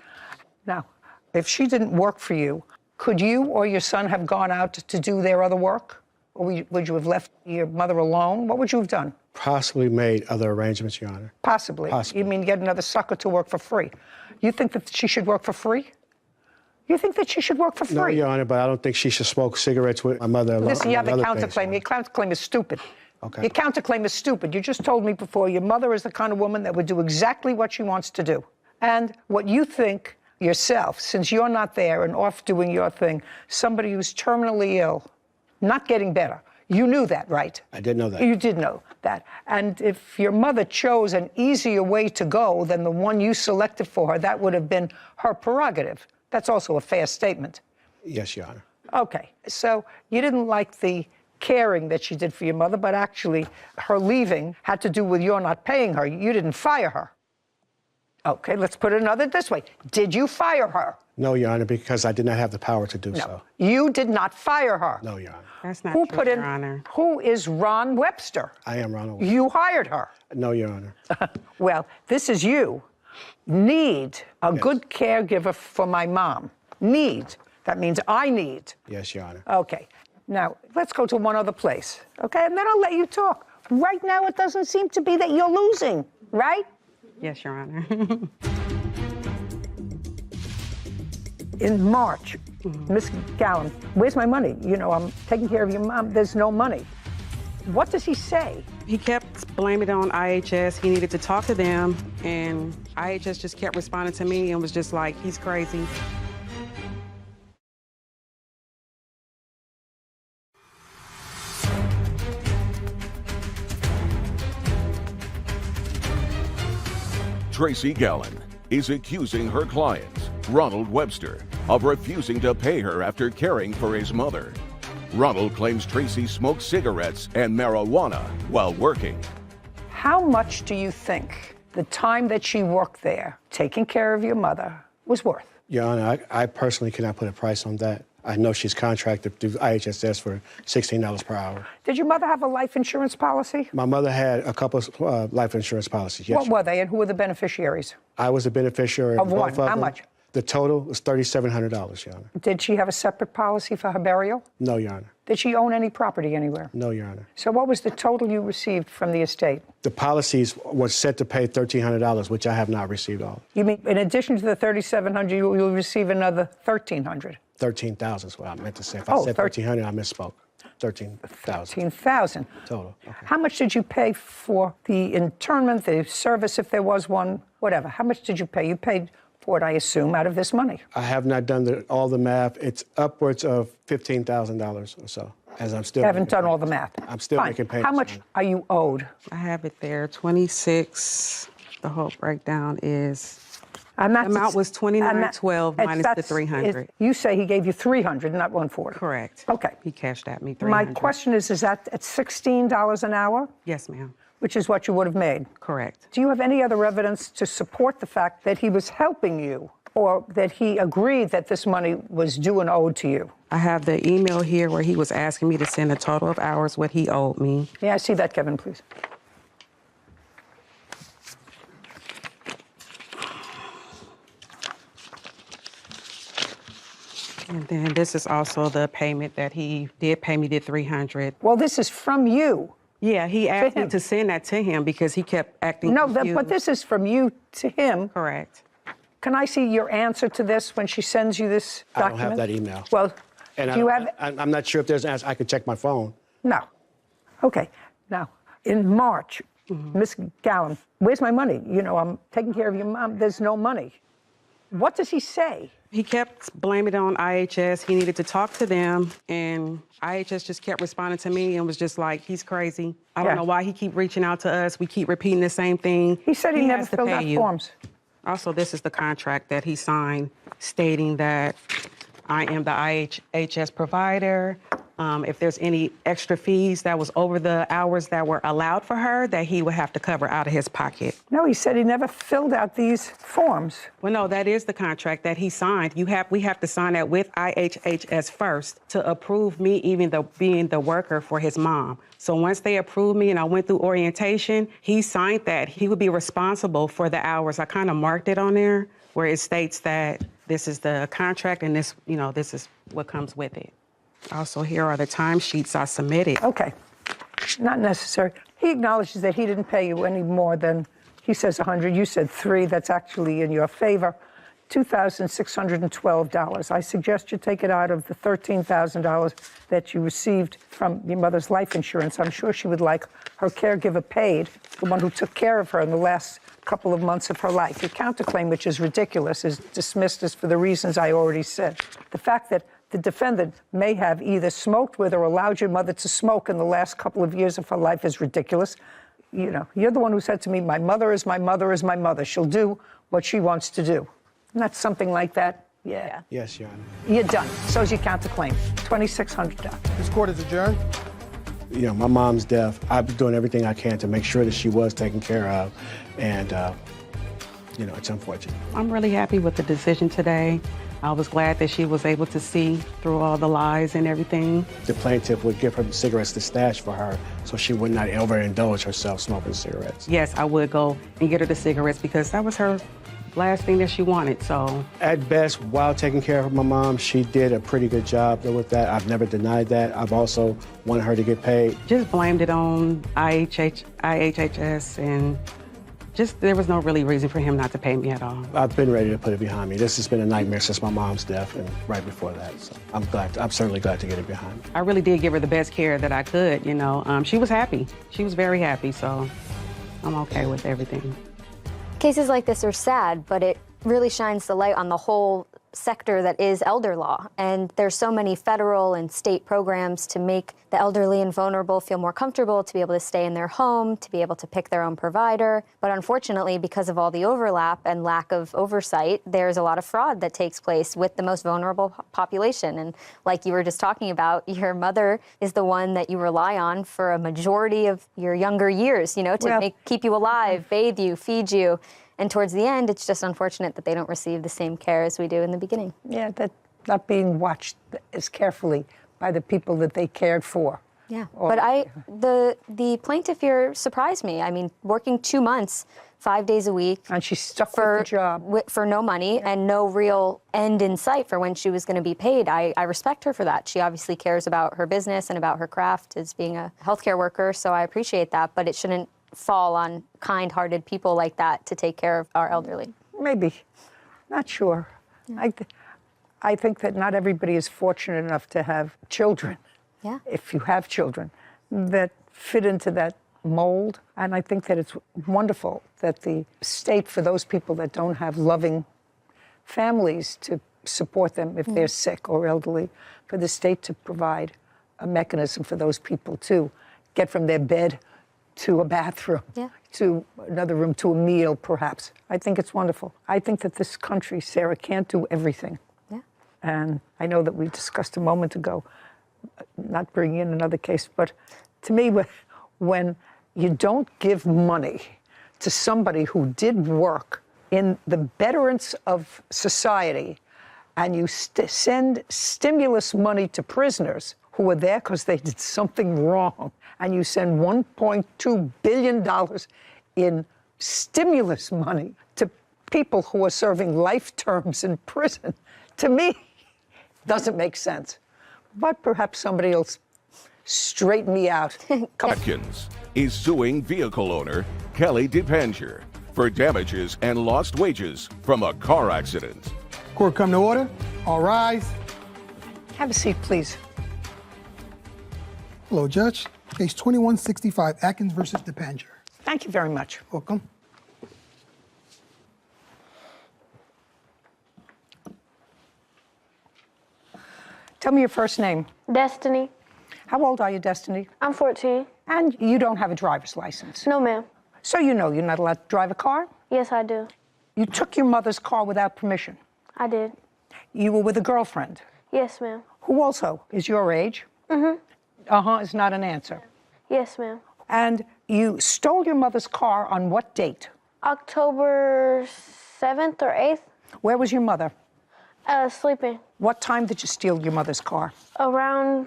Now, if she didn't work for you, could you or your son have gone out to do their other work? Or would you have left your mother alone? What would you have done? Possibly made other arrangements, Your Honor. Possibly. Possibly. You mean get another sucker to work for free? You think that she should work for free? You think that she should work for free? No, Your Honor, but I don't think she should smoke cigarettes with my mother alone. Listen, you have a counterclaim. Your counterclaim is stupid. Okay. Your counterclaim is stupid. You just told me before your mother is the kind of woman that would do exactly what she wants to do. And what you think yourself, since you're not there and off doing your thing, somebody who's terminally ill, not getting better. You knew that, right? I did know that. You did know that. And if your mother chose an easier way to go than the one you selected for her, that would have been her prerogative. That's also a fair statement. Yes, Your Honor. Okay, so you didn't like the caring that she did for your mother, but actually her leaving had to do with your not paying her. You didn't fire her. Okay, let's put it this way. Did you fire her? No, Your Honor, because I did not have the power to do so. You did not fire her. No, Your Honor. That's not true, Your Honor. Who is Ron Webster? I am Ron Webster. You hired her. No, Your Honor. Well, this is you. Need a good caregiver for my mom. Need. That means I need. Yes, Your Honor. Okay. Now, let's go to one other place, okay? And then I'll let you talk. Right now, it doesn't seem to be that you're losing, right? Yes, Your Honor. In March, Miss Gallen, where's my money? You know, I'm taking care of your mom. There's no money. What does he say? He kept blaming it on IHS. He needed to talk to them, and IHS just kept responding to me and was just like, he's crazy. Tracy Gallen is accusing her client, Ronald Webster, of refusing to pay her after caring for his mother. Ronald claims Tracy smoked cigarettes and marijuana while working. How much do you think the time that she worked there, taking care of your mother, was worth? Your Honor, I personally cannot put a price on that. I know she's contracted through IHSS for $16 per hour. Did your mother have a life insurance policy? My mother had a couple of life insurance policies, yes. What were they, and who were the beneficiaries? I was a beneficiary Of both one. of them. How much? The total was $3,700, Your Honor. Did she have a separate policy for her burial? No, Your Honor. Did she own any property anywhere? No, Your Honor. So what was the total you received from the estate? The policies were set to pay $1,300, which I have not received all. You mean in addition to the $3,700, you'll receive another $1,300? $13,000 is what I meant to say. If I said $1,300, I misspoke. $13,000. $13,000. Total. Okay. How much did you pay for the internment, the service, if there was one, whatever? How much did you pay? You paid for it, I assume, out of this money. I have not done all the math. It's upwards of $15,000 or so, as I'm still. You haven't done all the math. I'm still making payments. How much are you owed? I have it there, 26. The whole breakdown is. And the amount was $29.12 minus the $300. You say he gave you $300, not $140. Correct. Okay. He cashed at me $300. My question is that at $16 an hour? Yes, ma'am. Which is what you would have made. Correct. Do you have any other evidence to support the fact that he was helping you or that he agreed that this money was due and owed to you? I have the email here where he was asking me to send a total of hours what he owed me. Yeah, I see that, Kevin, please. And then this is also the payment that he did pay me, the $300. Well, this is from you. Yeah, he asked me to send that to him because he kept acting No, confused. but this is from you to him. Correct. Can I see your answer to this when she sends you this I don't document? have that email. Well, And do you have? I'm not sure if there's an answer. I could check my phone. No. Okay. Now, in March, Miss Gallen, where's my money? You know, I'm taking care of your mom. There's no money. What does he say? He kept blaming it on IHS. He needed to talk to them, and IHS just kept responding to me and was just like, he's crazy. I don't know why he keep reaching out to us. We keep repeating the same thing. He said he never has to filled pay out you. forms. Also, this is the contract that he signed stating that I am the IHS provider. If there's any extra fees that was over the hours that were allowed for her, that he would have to cover out of his pocket. No, he said he never filled out these forms. Well, no, that is the contract that he signed. We have to sign that with IHHS first to approve me even being the worker for his mom. So once they approved me and I went through orientation, he signed that. He would be responsible for the hours. I kind of marked it on there where it states that this is the contract and this, this is what comes with it. Also, here are the timesheets I submitted. Okay, not necessary. He acknowledges that he didn't pay you any more than, he says 100, you said 3, that's actually in your favor, $2,612. I suggest you take it out of the $13,000 that you received from your mother's life insurance. I'm sure she would like her caregiver paid, the one who took care of her in the last couple of months of her life. Your counterclaim, which is ridiculous, is dismissed as for the reasons I already said. The fact that the defendant may have either smoked with or allowed your mother to smoke in the last couple of years of her life is ridiculous. You're the one who said to me, my mother is my mother is my mother. She'll do what she wants to do. And that's something like that. Yeah. Yes, Your Honor. You're done. So's your counterclaim. $2,600. This court is adjourned. My mom's death. I've been doing everything I can to make sure that she was taken care of. And, it's unfortunate. I'm really happy with the decision today. I was glad that she was able to see through all the lies and everything. The plaintiff would give her cigarettes to stash for her so she would not overindulge herself smoking cigarettes. Yes, I would go and get her the cigarettes because that was her last thing that she wanted, so. At best, while taking care of my mom, she did a pretty good job with that. I've never denied that. I've also wanted her to get paid. Just blamed it on IHHS and there was no really reason for him not to pay me at all. I've been ready to put it behind me. This has been a nightmare since my mom's death and right before that. So I'm certainly glad to get it behind me. I really did give her the best care that I could, She was happy. She was very happy, so I'm okay with everything. Cases like this are sad, but it really shines the light on the whole sector that is elder law. And there's so many federal and state programs to make the elderly and vulnerable feel more comfortable, to be able to stay in their home, to be able to pick their own provider. But unfortunately, because of all the overlap and lack of oversight, there's a lot of fraud that takes place with the most vulnerable population. And like you were just talking about, your mother is the one that you rely on for a majority of your younger years, to keep you alive, bathe you, feed you. And towards the end, it's just unfortunate that they don't receive the same care as we do in the beginning. Yeah, that not being watched as carefully by the people that they cared for. Yeah, but the plaintiff here surprised me. I mean, working 2 months, 5 days a week. And she stuck with the job. For no money and no real end in sight for when she was going to be paid. I respect her for that. She obviously cares about her business and about her craft as being a healthcare worker, so I appreciate that, but it shouldn't fall on kind-hearted people like that to take care of our elderly. Maybe. Not sure. Yeah. I think that not everybody is fortunate enough to have children. Yeah. If you have children that fit into that mold. And I think that it's wonderful that the state, for those people that don't have loving families to support them if they're sick or elderly, for the state to provide a mechanism for those people to get from their bed to a bathroom, to another room, to a meal, perhaps. I think it's wonderful. I think that this country, Sarah, can't do everything. Yeah. And I know that we discussed a moment ago, not bringing in another case, but to me, when you don't give money to somebody who did work in the betterance of society, and you send stimulus money to prisoners who were there because they did something wrong, and you send $1.2 billion in stimulus money to people who are serving life terms in prison, to me, doesn't make sense. But perhaps somebody will Straighten me out. Come. Atkins is suing vehicle owner Kelly DePanger for damages and lost wages from a car accident. Court come to order. All rise. Have a seat, please. Hello, Judge. Case 2165, Atkins versus DePanger. Thank you very much. Welcome. Tell me your first name. Destiny. How old are you, Destiny? I'm 14. And you don't have a driver's license. No, ma'am. So you know you're not allowed to drive a car? Yes, I do. You took your mother's car without permission. I did. You were with a girlfriend, Yes, ma'am. who also is your age. Is not an answer. Yes, ma'am. And you stole your mother's car on what date? October 7th or 8th, Where was your mother? sleeping. What time did you steal your mother's car? Around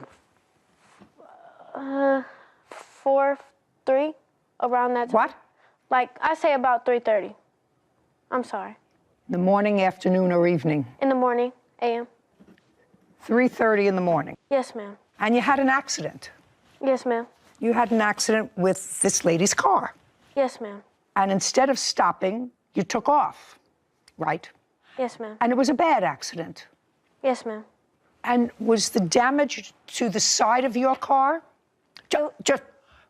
4, 3, around that time. What? Like, I say about 3:30. I'm sorry. The morning, afternoon, or evening? In the morning, a.m. 3:30 in the morning. Yes, ma'am. And you had an accident. Yes, ma'am. You had an accident with this lady's car. Yes, ma'am. And instead of stopping, you took off, right? Yes, ma'am. And it was a bad accident. Yes, ma'am. And was the damage to the side of your car?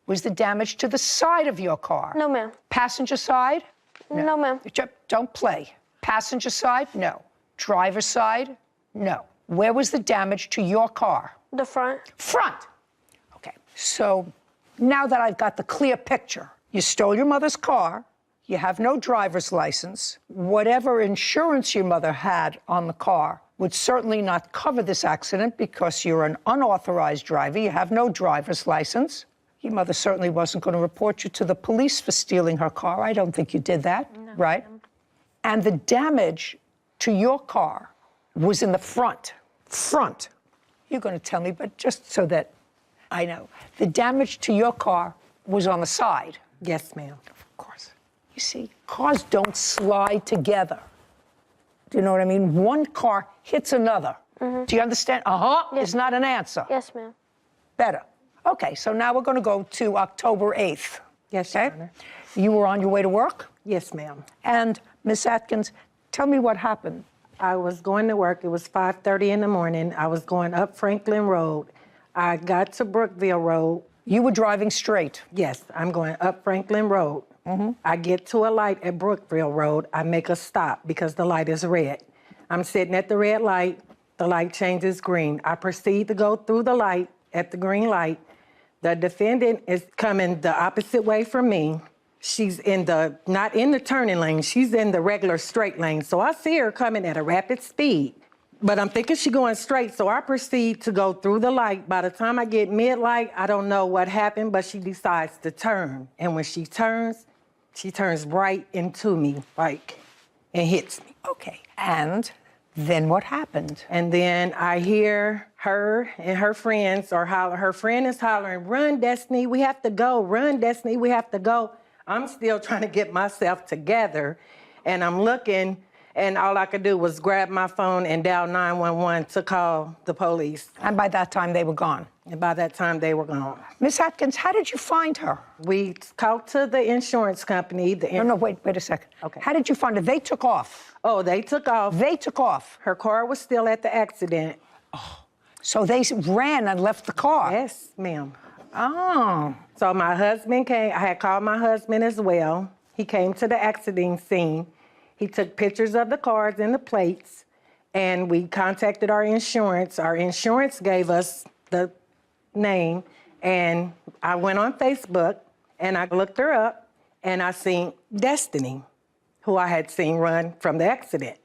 Was the damage to the side of your car? No, ma'am. Passenger side? No, ma'am. Don't play. Passenger side? No. Driver's side? No. Where was the damage to your car? The front. Front. Okay. So now that I've got the clear picture, you stole your mother's car, you have no driver's license, whatever insurance your mother had on the car would certainly not cover this accident because you're an unauthorized driver, you have no driver's license. Your mother certainly wasn't going to report you to the police for stealing her car. I don't think you did that, right? And the damage to your car was in the front. Front. You're going to tell me, but just so that I know. The damage to your car was on the side. Yes, ma'am. Of course. You see, cars don't slide together. Do you know what I mean? One car hits another. Do you understand? Yes. Is not an answer. Yes, ma'am. Better. Okay, so now we're going to go to October 8th. Yes, Your Honor. You were on your way to work? Yes, ma'am. And Miss Atkins, tell me what happened. I was going to work. It was 5:30 in the morning. I was going up Franklin Road. I got to Brookville Road. You were driving straight? Yes, I'm going up Franklin Road. I get to a light at Brookville Road. I make a stop because the light is red. I'm sitting at the red light. The light changes green. I proceed to go through the light at the green light. The defendant is coming the opposite way from me. She's not in the turning lane, she's in the regular straight lane. So I see her coming at a rapid speed, but I'm thinking she's going straight. So I proceed to go through the light. By the time I get mid-light, I don't know what happened, but she decides to turn. And when she turns right into me, and hits me. Okay, and then what happened? And then I hear her and her friends her friend is hollering, "Run, Destiny, we have to go. Run, Destiny, we have to go." I'm still trying to get myself together, and I'm looking, and all I could do was grab my phone and dial 911 to call the police. And by that time, they were gone? And by that time, they were gone. Miss Atkins, how did you find her? We called to the insurance company. No, wait a second. Okay. How did you find her? They took off. Oh, they took off. They took off. Her car was still at the accident. So they ran and left the car? Yes, ma'am. Oh. So my husband came. I had called my husband as well. He came to the accident scene. He took pictures of the cars and the plates, and we contacted our insurance. Our insurance gave us the name, and I went on Facebook, and I looked her up, and I seen Destiny, who I had seen run from the accident.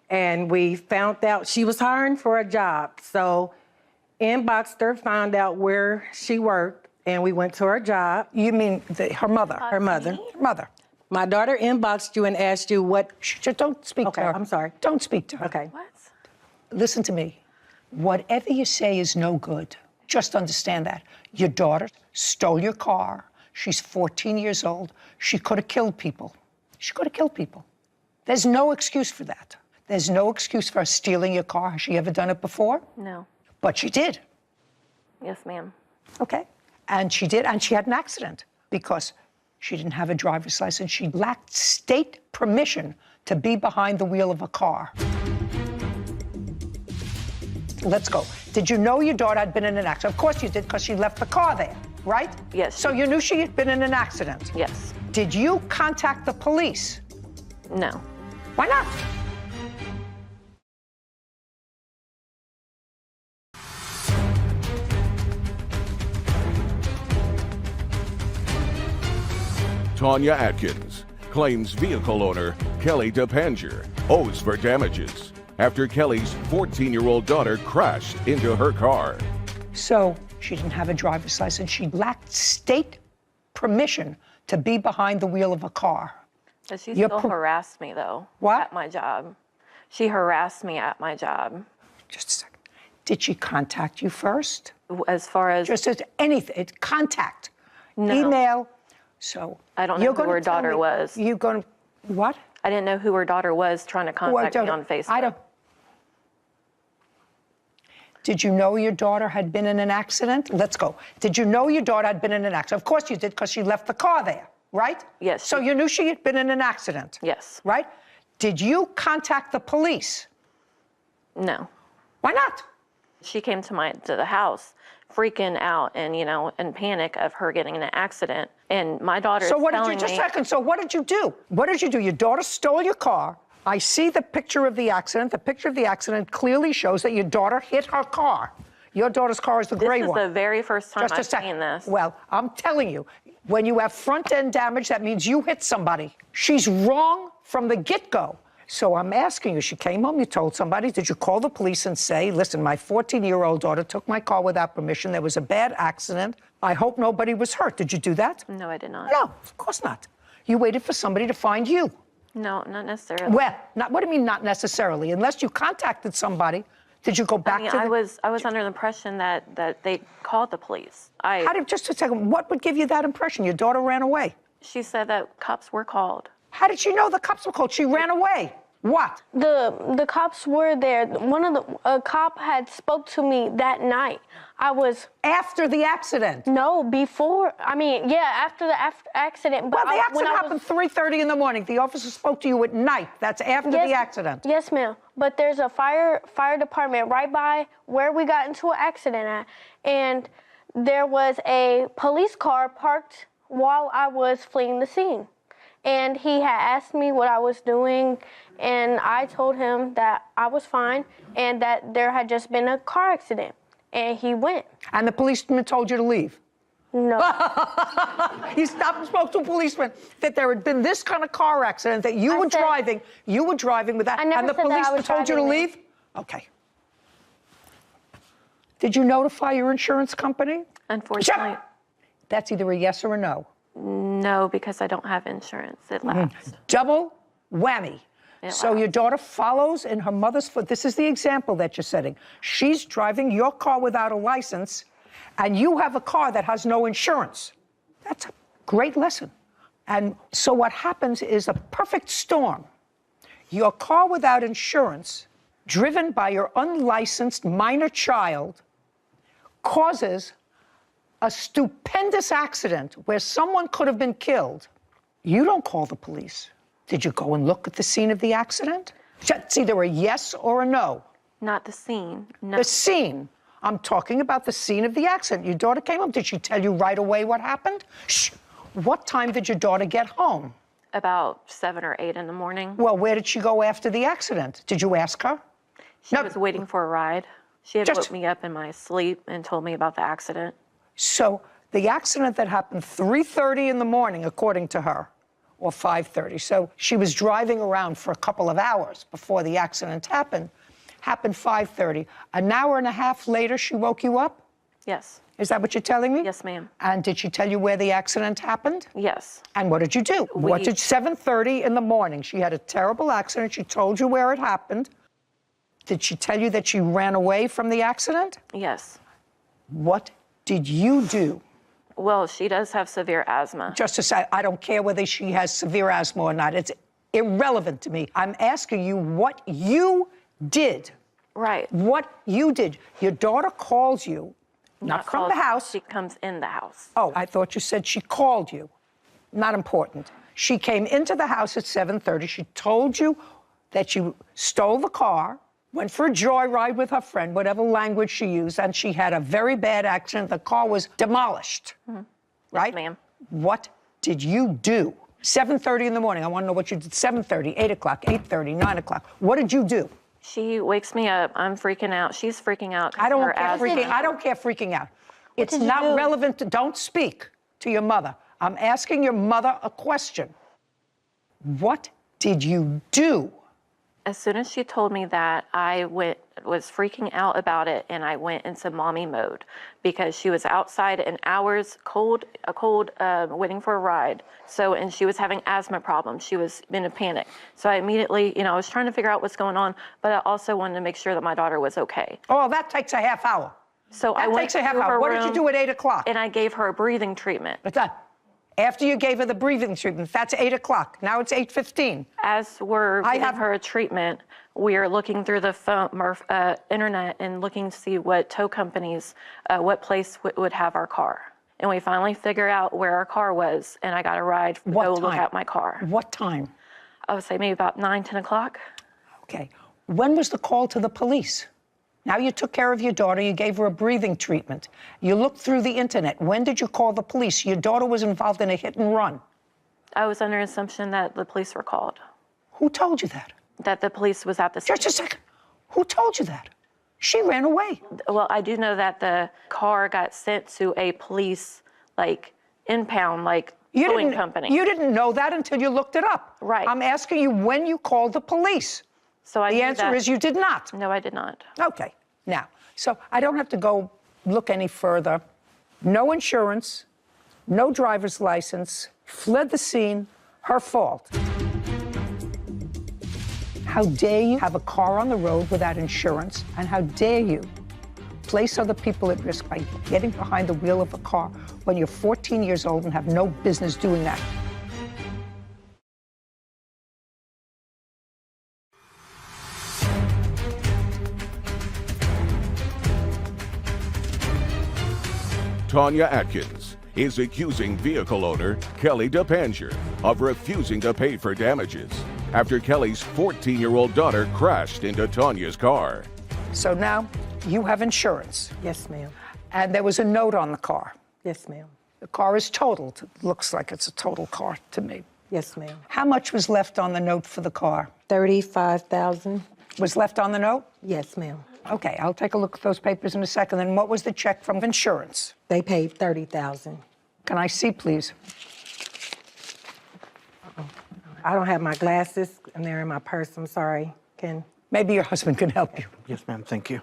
And we found out she was hiring for a job. So inboxed her, found out where she worked, and we went to her job. You mean her mother? Her mother. Her mother. My daughter inboxed you and asked you what... Don't speak to her. I'm sorry. Don't speak to her. Okay. What? Listen to me. Whatever you say is no good. Just understand that. Your daughter stole your car. She's 14 years old. She could have killed people. She could have killed people. There's no excuse for that. There's no excuse for her stealing your car. Has she ever done it before? No. But she did. Yes, ma'am. Okay. And she did, and she had an accident because she didn't have a driver's license. She lacked state permission to be behind the wheel of a car. Let's go. Did you know your daughter had been in an accident? Of course you did, because she left the car there, right? Yes. So you knew she had been in an accident? Yes. Did you contact the police? No. Why not? Tanya Atkins claims vehicle owner Kelly DePanger owes for damages after Kelly's 14-year-old daughter crashed into her car. So she didn't have a driver's license. She lacked state permission to be behind the wheel of a car. But she still harassed me, though. What? At my job. She harassed me at my job. Just a second. Did she contact you first? As far as... Just as anything, contact, No. email. So I don't know who her daughter was. You're going to, what? I didn't know who her daughter was trying to contact me on Facebook. I don't. Did you know your daughter had been in an accident? Let's go. Did you know your daughter had been in an accident? Of course you did, because she left the car there, right? Yes. So you knew she had been in an accident? Yes. Right? Did you contact the police? No. Why not? She came to the house freaking out and, you know, in panic of her getting in an accident. And my daughter So is what did telling you, just a me... second, so what did you do? What did you do? Your daughter stole your car. I see the picture of the accident. The picture of the accident clearly shows that your daughter hit her car. Your daughter's car is the gray one. This is the very first time Just a I've second. seen this. Well, I'm telling you, when you have front-end damage, that means you hit somebody. She's wrong from the get-go. So I'm asking you, she came home, you told somebody, did you call the police and say, listen, my 14-year-old daughter took my car without permission, there was a bad accident, I hope nobody was hurt. Did you do that? No, I did not. No, of course not. You waited for somebody to find you. No, not necessarily. Well, what do you mean not necessarily? Unless you contacted somebody, did you go back to the... I was under the impression that they called the police. Just a second, what would give you that impression? Your daughter ran away. She said that cops were called. How did she know the cops were called? She ran away. What? The cops were there. One of the cop had spoke to me that night. I was after the accident. No, before. I mean, yeah, after the accident. But well, the accident happened 3:30 in the morning. The officer spoke to you at night. That's after the accident. Yes, ma'am. But there's a fire department right by where we got into an accident at, and there was a police car parked while I was fleeing the scene. And he had asked me what I was doing, and I told him that I was fine and that there had just been a car accident. And he went. And the policeman told you to leave? No. You stopped and spoke to a policeman that there had been this kind of car accident, that you were driving with that, and the policeman told you to leave? Okay. Did you notify your insurance company? Unfortunately. That's either a yes or a no. No, because I don't have insurance. It lapsed. Double whammy. So your daughter follows in her mother's foot. This is the example that you're setting. She's driving your car without a license, and you have a car that has no insurance. That's a great lesson. And so what happens is a perfect storm. Your car without insurance, driven by your unlicensed minor child, causes a stupendous accident where someone could have been killed. You don't call the police. Did you go and look at the scene of the accident? It's either a yes or a no. Not the scene. No. The scene. I'm talking about the scene of the accident. Your daughter came home. Did she tell you right away what happened? Shh. What time did your daughter get home? About 7 or 8 in the morning. Well, where did she go after the accident? Did you ask her? She was waiting for a ride. She had woke me up in my sleep and told me about the accident. So the accident that happened 3:30 in the morning, according to her, or 5:30. So she was driving around for a couple of hours before the accident happened 5:30. An hour and a half later, she woke you up? Yes. Is that what you're telling me? Yes, ma'am. And did she tell you where the accident happened? Yes. And what did you do? 7:30 in the morning. She had a terrible accident. She told you where it happened. Did she tell you that she ran away from the accident? Yes. What did you do? Well, she does have severe asthma. Just to say, I don't care whether she has severe asthma or not. It's irrelevant to me. I'm asking you what you did. Right. What you did. Your daughter calls you Not from calls, the house. She comes in the house. Oh, I thought you said she called you. Not important. She came into the house at 7:30. She told you that you stole the car, went for a joyride with her friend, whatever language she used, and she had a very bad accident. The car was demolished. Right? Yes, ma'am. What did you do? 7:30 in the morning. I want to know what you did. 7:30, 8 o'clock, 8:30, 9 o'clock. What did you do? She wakes me up. I'm freaking out. She's freaking out. I don't her care asthma. freaking. I don't care freaking out. It's did you not do? relevant. Don't speak to your mother. I'm asking your mother a question. What did you do? As soon as she told me that, I was freaking out about it, and I went into mommy mode because she was outside in hours, cold, waiting for a ride. So, and she was having asthma problems. She was in a panic. So I immediately, I was trying to figure out what's going on, but I also wanted to make sure that my daughter was okay. Oh, that takes a half hour. So I That went takes a half to hour. her What did you room, do at 8 o'clock? and I gave her a breathing treatment. What's that? After you gave her the breathing treatment, that's 8 o'clock. Now it's 8:15. As we're I giving have- her a treatment, we are looking through the phone, internet and looking to see what tow companies, what place would have our car. And we finally figure out where our car was, and I got a ride to What go time? look at my car. What time? I would say maybe about 9, 10 o'clock. Okay. When was the call to the police? Now you took care of your daughter, you gave her a breathing treatment. You looked through the internet. When did you call the police? Your daughter was involved in a hit and run. I was under assumption that the police were called, Who told you that? that the police was at the scene. Just a second. Who told you that? She ran away. Well, I do know that the car got sent to a police, impound, towing company. You didn't know that until you looked it up. Right. I'm asking you when you called the police. So I The knew answer that- is you did not. No, I did not. Okay. Now, so I don't have to go look any further. No insurance, no driver's license, fled the scene, her fault. How dare you have a car on the road without insurance, and how dare you place other people at risk by getting behind the wheel of a car when you're 14 years old and have no business doing that. Tanya Atkins is accusing vehicle owner Kelly DePanger of refusing to pay for damages after Kelly's 14-year-old daughter crashed into Tanya's car. So now you have insurance, Yes, ma'am. and there was a note on the car. Yes, ma'am. The car is totaled. It looks like it's a total car to me. Yes, ma'am. How much was left on the note for the car? $35,000. Was left on the note? Yes, ma'am. Okay, I'll take a look at those papers in a second. Then what was the check from insurance? They paid $30,000. Can I see, please? I don't have my glasses, and they're in my purse. I'm sorry. Maybe your husband can help you. Yes, ma'am. Thank you.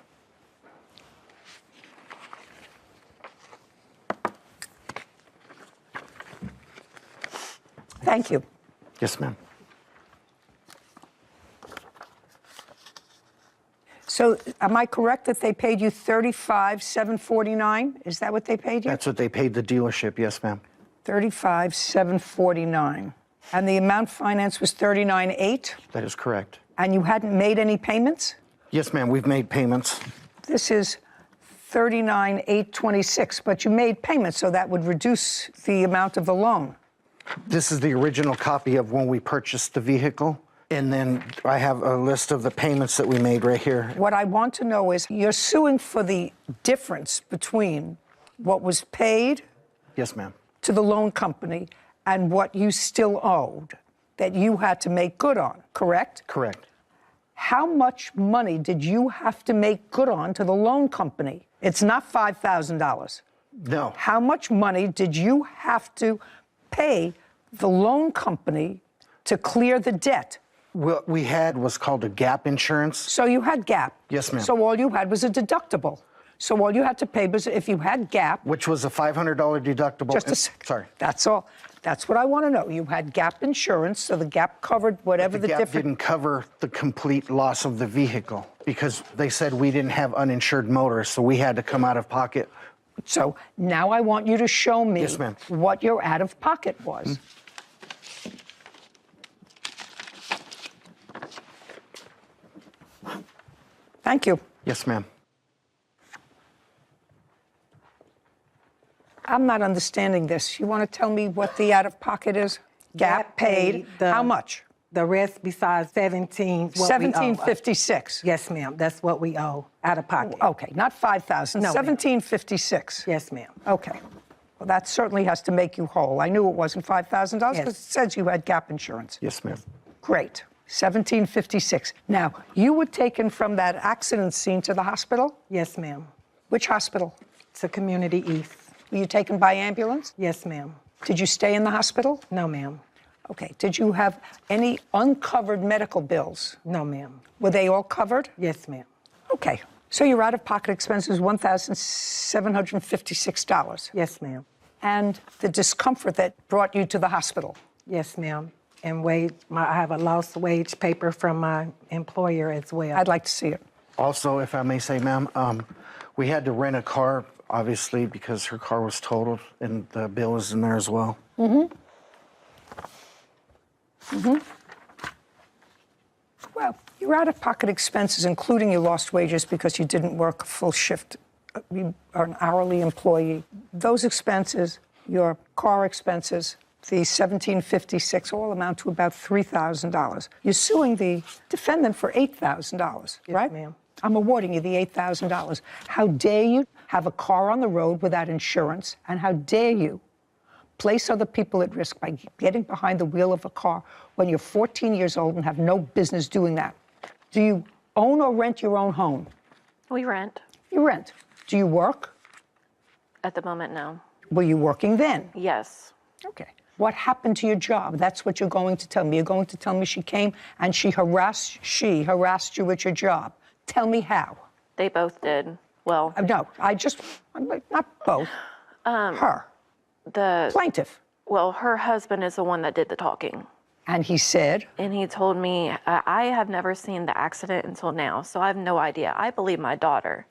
Thank you. Yes, ma'am. So am I correct that they paid you $35,749? Is that what they paid you? That's what they paid the dealership. Yes, ma'am. $35,749. And the amount financed was $39,800? That is correct. And you hadn't made any payments? Yes, ma'am. We've made payments. This is $39,826, but you made payments, so that would reduce the amount of the loan. This is the original copy of when we purchased the vehicle. And then I have a list of the payments that we made right here. What I want to know is you're suing for the difference between what was paid Yes, ma'am. to the loan company and what you still owed that you had to make good on, correct? Correct. How much money did you have to make good on to the loan company? It's not $5,000. No. How much money did you have to pay the loan company to clear the debt? What we had was called a gap insurance. So you had gap. Yes, ma'am. So all you had was a deductible. So all you had to pay was if you had gap. Which was a $500 deductible. Just a second. Sorry. That's all. That's what I want to know. You had gap insurance, so the gap covered whatever the gap difference. didn't cover the complete loss of the vehicle because they said we didn't have uninsured motorists, so we had to come out of pocket. So now I want you to show me Yes, ma'am. what your out of pocket was. Thank you. Yes, ma'am. I'm not understanding this. You want to tell me what the out-of-pocket is? Gap paid. How much? The rest besides 17. $17.56. Yes, ma'am. That's what we owe out of pocket. Okay, not $5,000. No, $17.56. Yes, ma'am. Okay. Well, that certainly has to make you whole. I knew it wasn't $5,000 because Yes. it says you had gap insurance. Yes, ma'am. Great. $17.56. Now, you were taken from that accident scene to the hospital? Yes, ma'am. Which hospital? To Community East. Were you taken by ambulance? Yes, ma'am. Did you stay in the hospital? No, ma'am. Okay. Did you have any uncovered medical bills? No, ma'am. Were they all covered? Yes, ma'am. Okay. So your out-of-pocket expenses $1,756. Yes, ma'am. And the discomfort that brought you to the hospital? Yes, ma'am. And I have a lost wage paper from my employer as well. I'd like to see it. Also, if I may say, ma'am, we had to rent a car, obviously, because her car was totaled, and the bill is in there as well. Mm-hmm. Mm-hmm. Well, your out-of-pocket expenses, including your lost wages because you didn't work a full shift, you are an hourly employee. Those expenses, your car expenses, the $17.56 all amount to about $3,000. You're suing the defendant for $8,000, right? Yes, ma'am. I'm awarding you the $8,000. How dare you have a car on the road without insurance, and how dare you place other people at risk by getting behind the wheel of a car when you're 14 years old and have no business doing that? Do you own or rent your own home? We rent. You rent. Do you work? At the moment, no. Were you working then? Yes. Okay. What happened to your job? That's what you're going to tell me. You're going to tell me she came and she harassed you at your job. Tell me how. They both did. Well, No, not both. Her. The Plaintiff. Well, her husband is the one that did the talking. And he said? And he told me, I have never seen the accident until now, so I have no idea. I believe my daughter.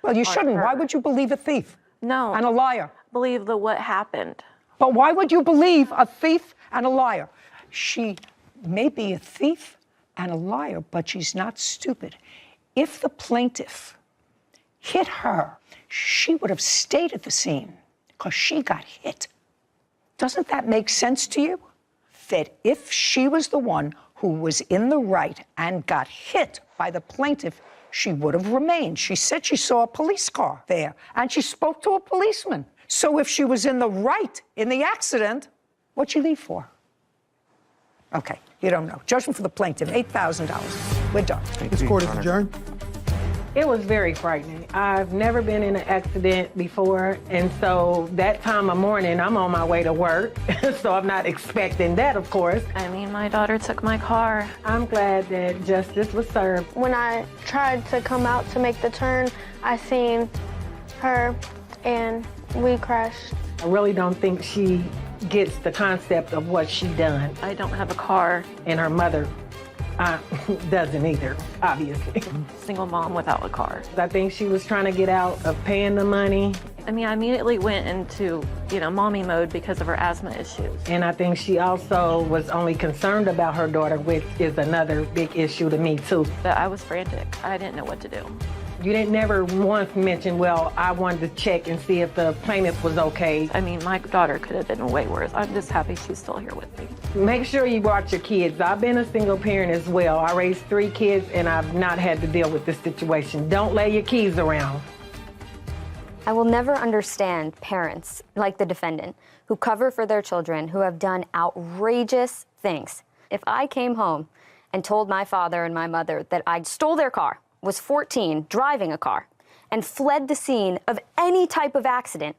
Well, you shouldn't. Why would you believe a thief? No. And a liar? Believe what happened. But why would you believe a thief and a liar? She may be a thief and a liar, but she's not stupid. If the plaintiff hit her, she would have stayed at the scene because she got hit. Doesn't that make sense to you? That if she was the one who was in the right and got hit by the plaintiff, she would have remained. She said she saw a police car there, and she spoke to a policeman. So if she was in the right in the accident, what'd she leave for? Okay, you don't know. Judgment for the plaintiff, $8,000. We're done. This court is adjourned. It was very frightening. I've never been in an accident before, and so that time of morning, I'm on my way to work, so I'm not expecting that, of course. I mean, my daughter took my car. I'm glad that justice was served. When I tried to come out to make the turn, I seen her and we crashed. I really don't think she gets the concept of what she done. I don't have a car. And her mother doesn't either, obviously. Single mom without a car. I think she was trying to get out of paying the money. I mean, I immediately went into, mommy mode because of her asthma issues. And I think she also was only concerned about her daughter, which is another big issue to me, too. But I was frantic. I didn't know what to do. You didn't never once mention, well, I wanted to check and see if the plaintiff was okay. I mean, my daughter could have been way worse. I'm just happy she's still here with me. Make sure you watch your kids. I've been a single parent as well. I raised 3 kids and I've not had to deal with this situation. Don't lay your keys around. I will never understand parents like the defendant who cover for their children who have done outrageous things. If I came home and told my father and my mother that I stole their car, was 14, driving a car, and fled the scene of any type of accident,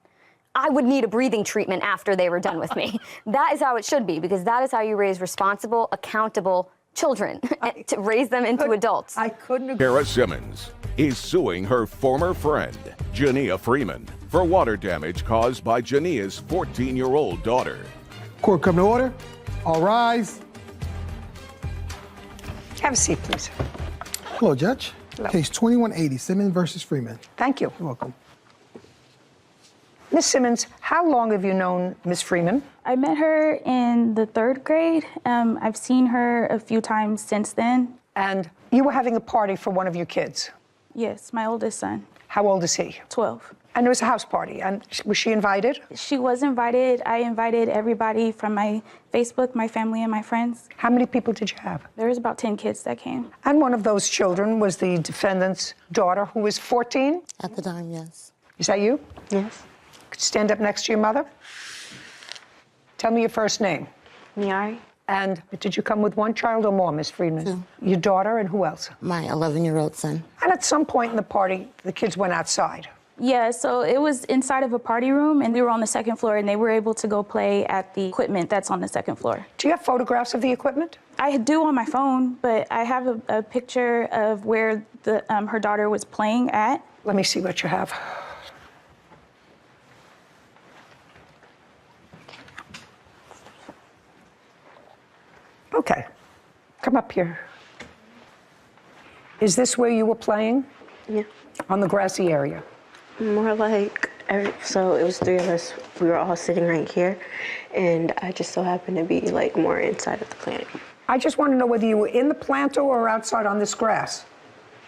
I would need a breathing treatment after they were done with me. That is how it should be, because that is how you raise responsible, accountable children, to raise them into adults. I couldn't agree. Kara Simmons is suing her former friend, Jania Freeman, for water damage caused by Jania's 14-year-old daughter. Court come to order. All rise. Have a seat, please. Hello, Judge. Hello. Case 2180, Simmons versus Freeman. Thank you. You're welcome. Miss Simmons, how long have you known Miss Freeman? I met her in the 3rd grade. I've seen her a few times since then. And you were having a party for one of your kids? Yes, my oldest son. How old is he? 12. And it was a house party. And was she invited? She was invited. I invited everybody from my Facebook, my family, and my friends. How many people did you have? There was about 10 kids that came. And one of those children was the defendant's daughter, who was 14? At the time, yes. Is that you? Yes. Could you stand up next to your mother? Tell me your first name. Miari. And did you come with one child or more, Miss Friedman? Two. Your daughter and who else? My 11-year-old son. And at some point in the party, the kids went outside. Yeah, so it was inside of a party room, and they were on the second floor, and they were able to go play at the equipment that's on the second floor. Do you have photographs of the equipment? I do on my phone, but I have a picture of where her daughter was playing at. Let me see what you have. Okay, come up here. Is this where you were playing? Yeah. On the grassy area? More like, so it was three of us. We were all sitting right here, and I just so happened to be like more inside of the plant. I just want to know whether you were in the planter or outside on this grass.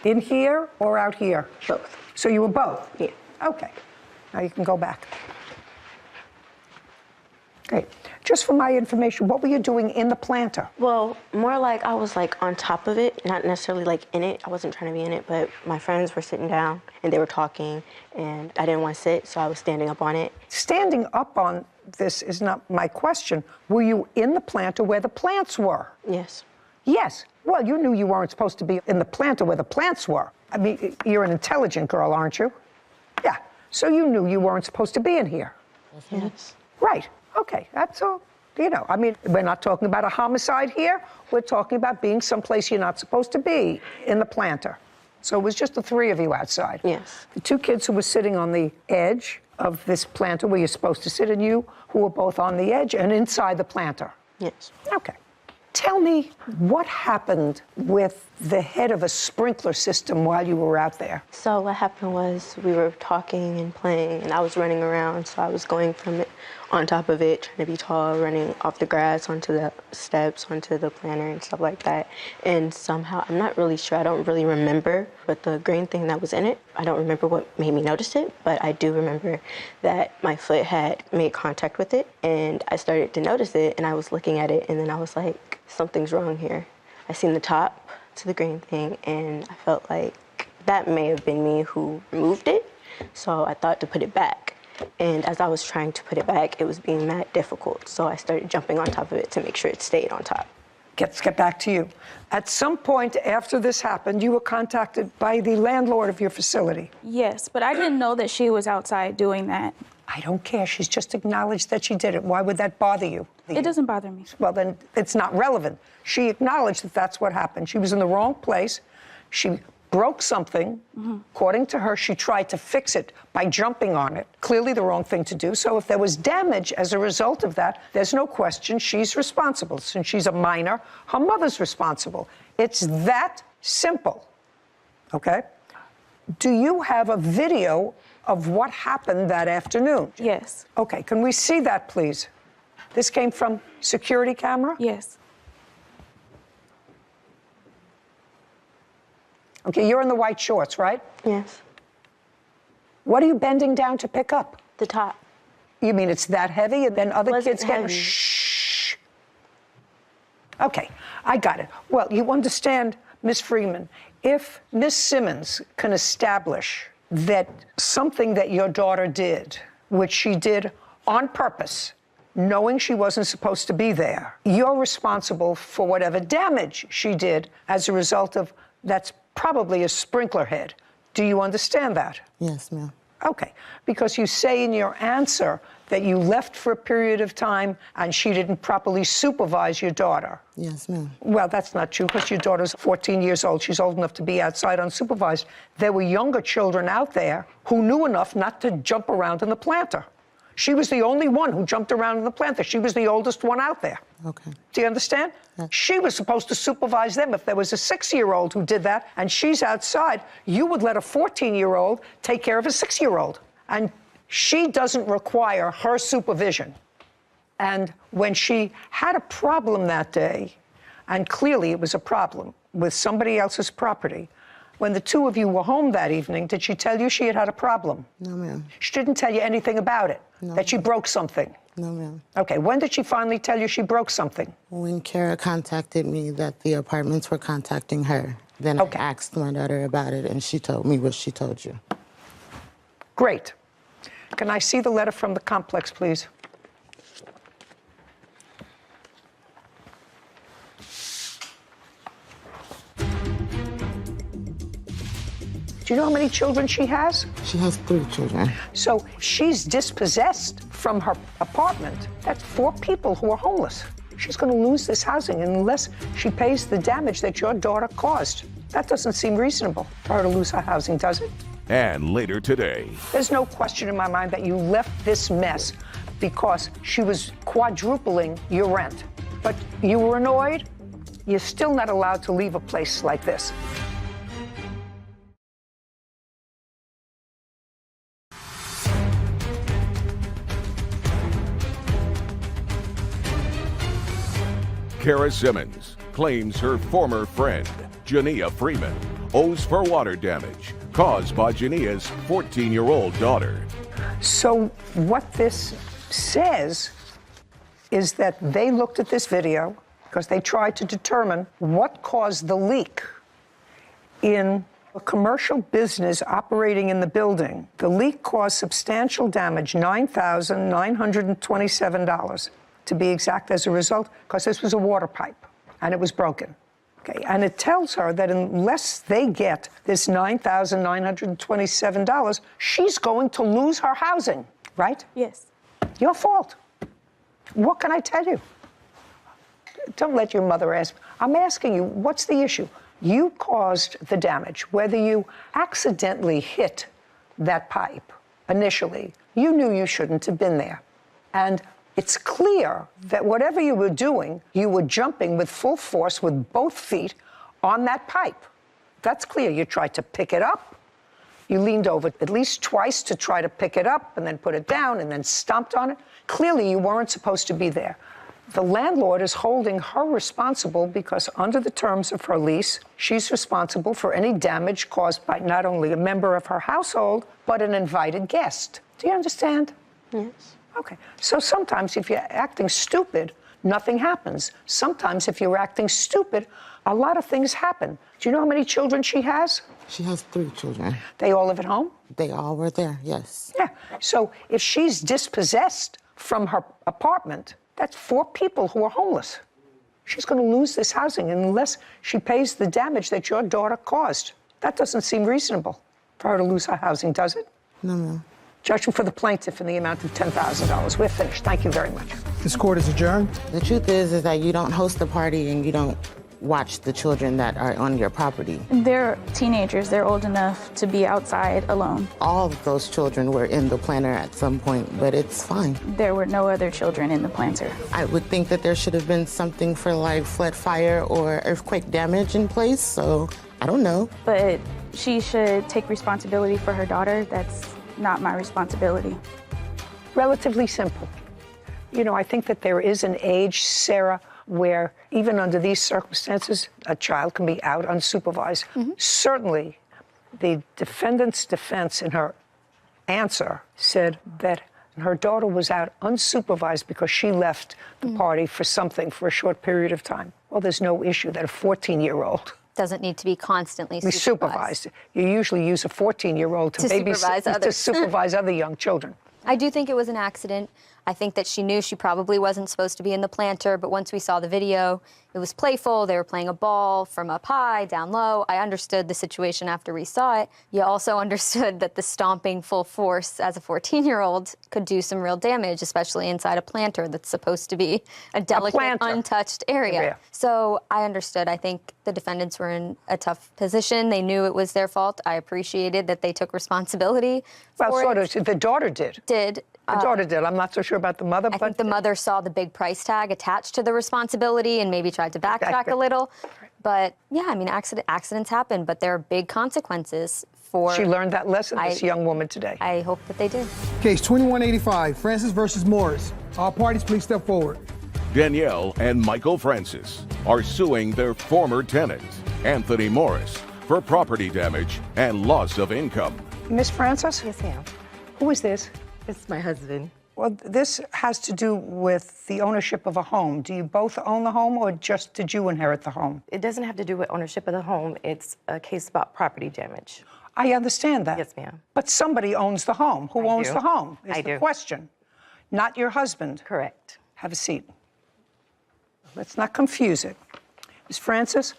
In here or out here? Both. So you were both? Yeah. Okay. Now you can go back. Great. Just for my information, what were you doing in the planter? Well, more like I was like on top of it, not necessarily like in it. I wasn't trying to be in it, but my friends were sitting down and they were talking, and I didn't want to sit, so I was standing up on it. Standing up on this is not my question. Were you in the planter where the plants were? Yes. Yes. Well, you knew you weren't supposed to be in the planter where the plants were. I mean, you're an intelligent girl, aren't you? Yeah. So you knew you weren't supposed to be in here. Yes. Right. Okay, that's all. You know, I mean, we're not talking about a homicide here. We're talking about being someplace you're not supposed to be, in the planter. So it was just the three of you outside. Yes. The two kids who were sitting on the edge of this planter where you're supposed to sit, and you who were both on the edge and inside the planter. Yes. Okay. Tell me what happened with the head of a sprinkler system while you were out there. So what happened was we were talking and playing, and I was running around, so I was going from it on top of it, trying to be tall, running off the grass onto the steps, onto the planter and stuff like that. And somehow, I'm not really sure, I don't really remember, but the green thing that was in it, I don't remember what made me notice it, but I do remember that my foot had made contact with it, and I started to notice it, and I was looking at it, and then I was like, something's wrong here. I seen the top to the green thing, and I felt like that may have been me who removed it, so I thought to put it back. And as I was trying to put it back, it was being mad difficult. So I started jumping on top of it to make sure it stayed on top. Let's get back to you. At some point after this happened, you were contacted by the landlord of your facility. Yes, but I didn't know that she was outside doing that. I don't care. She's just acknowledged that she did it. Why would that bother you? It doesn't bother me. Well, then it's not relevant. She acknowledged that that's what happened. She was in the wrong place. She broke something. According to her, she tried to fix it by jumping on it. Clearly the wrong thing to do. So if there was damage as a result of that, there's no question she's responsible. Since she's a minor, her mother's responsible. It's that simple, okay? Do you have a video of what happened that afternoon? Yes. Okay, can we see that, please? This came from security camera? Yes. Okay, you're in the white shorts, right? Yes. What are you bending down to pick up? The top. You mean it's that heavy and then other Wasn't kids get... heavy. Shh. Okay, I got it. Well, you understand, Miss Freeman, if Miss Simmons can establish that something that your daughter did, which she did on purpose, knowing she wasn't supposed to be there, you're responsible for whatever damage she did as a result of that's probably a sprinkler head. Do you understand that? Yes, ma'am. Okay, because you say in your answer that you left for a period of time and she didn't properly supervise your daughter. Yes, ma'am. Well, that's not true because your daughter's 14 years old. She's old enough to be outside unsupervised. There were younger children out there who knew enough not to jump around in the planter. She was the only one who jumped around in the planter. She was the oldest one out there. Okay. Do you understand? Yes. She was supposed to supervise them. If there was a 6-year-old who did that and she's outside, you would let a 14-year-old take care of a 6-year-old. And she doesn't require her supervision. And when she had a problem that day, and clearly it was a problem with somebody else's property, When the two of you were home that evening, did she tell you she had had a problem? No, ma'am. She didn't tell you anything about it? No. That she broke something? No, ma'am. Okay, when did she finally tell you she broke something? When Kara contacted me that the apartments were contacting her, then I asked my daughter about it, and she told me what she told you. Great. Can I see the letter from the complex, please? Do you know how many children she has? She has 3 children. So she's dispossessed from her apartment. That's 4 people who are homeless. She's going to lose this housing unless she pays the damage that your daughter caused. That doesn't seem reasonable for her to lose her housing, does it? And later today, There's no question in my mind that you left this mess because she was quadrupling your rent. But you were annoyed. You're still not allowed to leave a place like this. Kara Simmons claims her former friend, Jania Freeman, owes for water damage caused by Jania's 14-year-old daughter. So what this says is that they looked at this video because they tried to determine what caused the leak in a commercial business operating in the building. The leak caused substantial damage, $9,927 to be exact as a result, because this was a water pipe and it was broken. Okay, and it tells her that unless they get this $9,927, she's going to lose her housing, right? Yes. Your fault. What can I tell you? Don't let your mother ask. I'm asking you, what's the issue? You caused the damage. Whether you accidentally hit that pipe initially, you knew you shouldn't have been there. And it's clear that whatever you were doing, you were jumping with full force with both feet on that pipe. That's clear. You tried to pick it up. You leaned over at least twice to try to pick it up and then put it down and then stomped on it. Clearly, you weren't supposed to be there. The landlord is holding her responsible because under the terms of her lease, she's responsible for any damage caused by not only a member of her household, but an invited guest. Do you understand? Yes. Okay. So sometimes if you're acting stupid, nothing happens. Sometimes if you're acting stupid, a lot of things happen. Do you know how many children she has? She has 3 children. They all live at home? They all were there, yes. Yeah. So if she's dispossessed from her apartment, that's 4 people who are homeless. She's going to lose this housing unless she pays the damage that your daughter caused. That doesn't seem reasonable for her to lose her housing, does it? No, ma'am. Judgment for the plaintiff in the amount of $10,000. We're finished. Thank you very much. This court is adjourned. The truth is that you don't host a party and you don't watch the children that are on your property. They're teenagers. They're old enough to be outside alone. All of those children were in the planter at some point, but it's fine. There were no other children in the planter. I would think that there should have been something for like flood, fire, or earthquake damage in place, so I don't know. But she should take responsibility for her daughter. That's not my responsibility. Relatively simple. You know, I think that there is an age, Sarah, where even under these circumstances, a child can be out unsupervised. Certainly, the defendant's defense in her answer said that her daughter was out unsupervised because she left the party for something for a short period of time. Well, there's no issue that a 14-year-old doesn't need to be constantly be supervised. You usually use a 14-year-old to supervise others. to supervise other young children. I do think it was an accident. I think that she knew she probably wasn't supposed to be in the planter, but once we saw the video, it was playful. They were playing a ball from up high, down low. I understood the situation after we saw it. You also understood that the stomping full force as a 14-year-old could do some real damage, especially inside a planter that's supposed to be a delicate, untouched area. So I understood. I think the defendants were in a tough position. They knew it was their fault. I appreciated that they took responsibility for it. The daughter did. The daughter did. I'm not so sure about the mother, I think the mother saw the big price tag attached to the responsibility and maybe tried to backtrack a little. But yeah, I mean, accidents happen, but there are big consequences for... She learned that lesson, this young woman, today. I hope that they did. Case 2185, Francis versus Morris. All parties, please step forward. Danielle and Michael Francis are suing their former tenant, Anthony Morris, for property damage and loss of income. Miss Francis? Yes, ma'am. Who is this? It's my husband. Well, this has to do with the ownership of a home. Do you both own the home, or just did you inherit the home? It doesn't have to do with ownership of the home. It's a case about property damage. I understand that. Yes, ma'am. But somebody owns the home. Who owns do. the home is I the do. question. Not your husband. Correct. Have a seat. Let's not confuse it. Ms. Francis,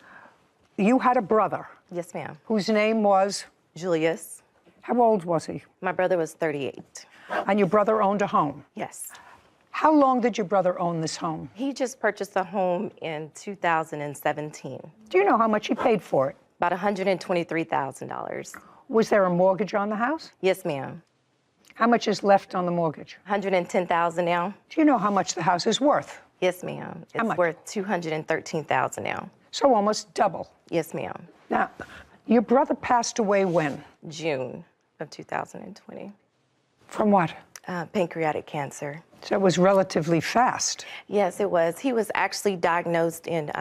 you had a brother. Yes, ma'am. Whose name was? Julius. How old was he? My brother was 38. And your brother owned a home? Yes. How long did your brother own this home? He just purchased a home in 2017. Do you know how much he paid for it? About $123,000. Was there a mortgage on the house? Yes, ma'am. How much is left on the mortgage? $110,000 now. Do you know how much the house is worth? Yes, ma'am. How It's much? worth $213,000 now. So almost double. Yes, ma'am. Now, your brother passed away when? June of 2020. From what? Pancreatic cancer. So it was relatively fast. Yes, it was. He was actually diagnosed in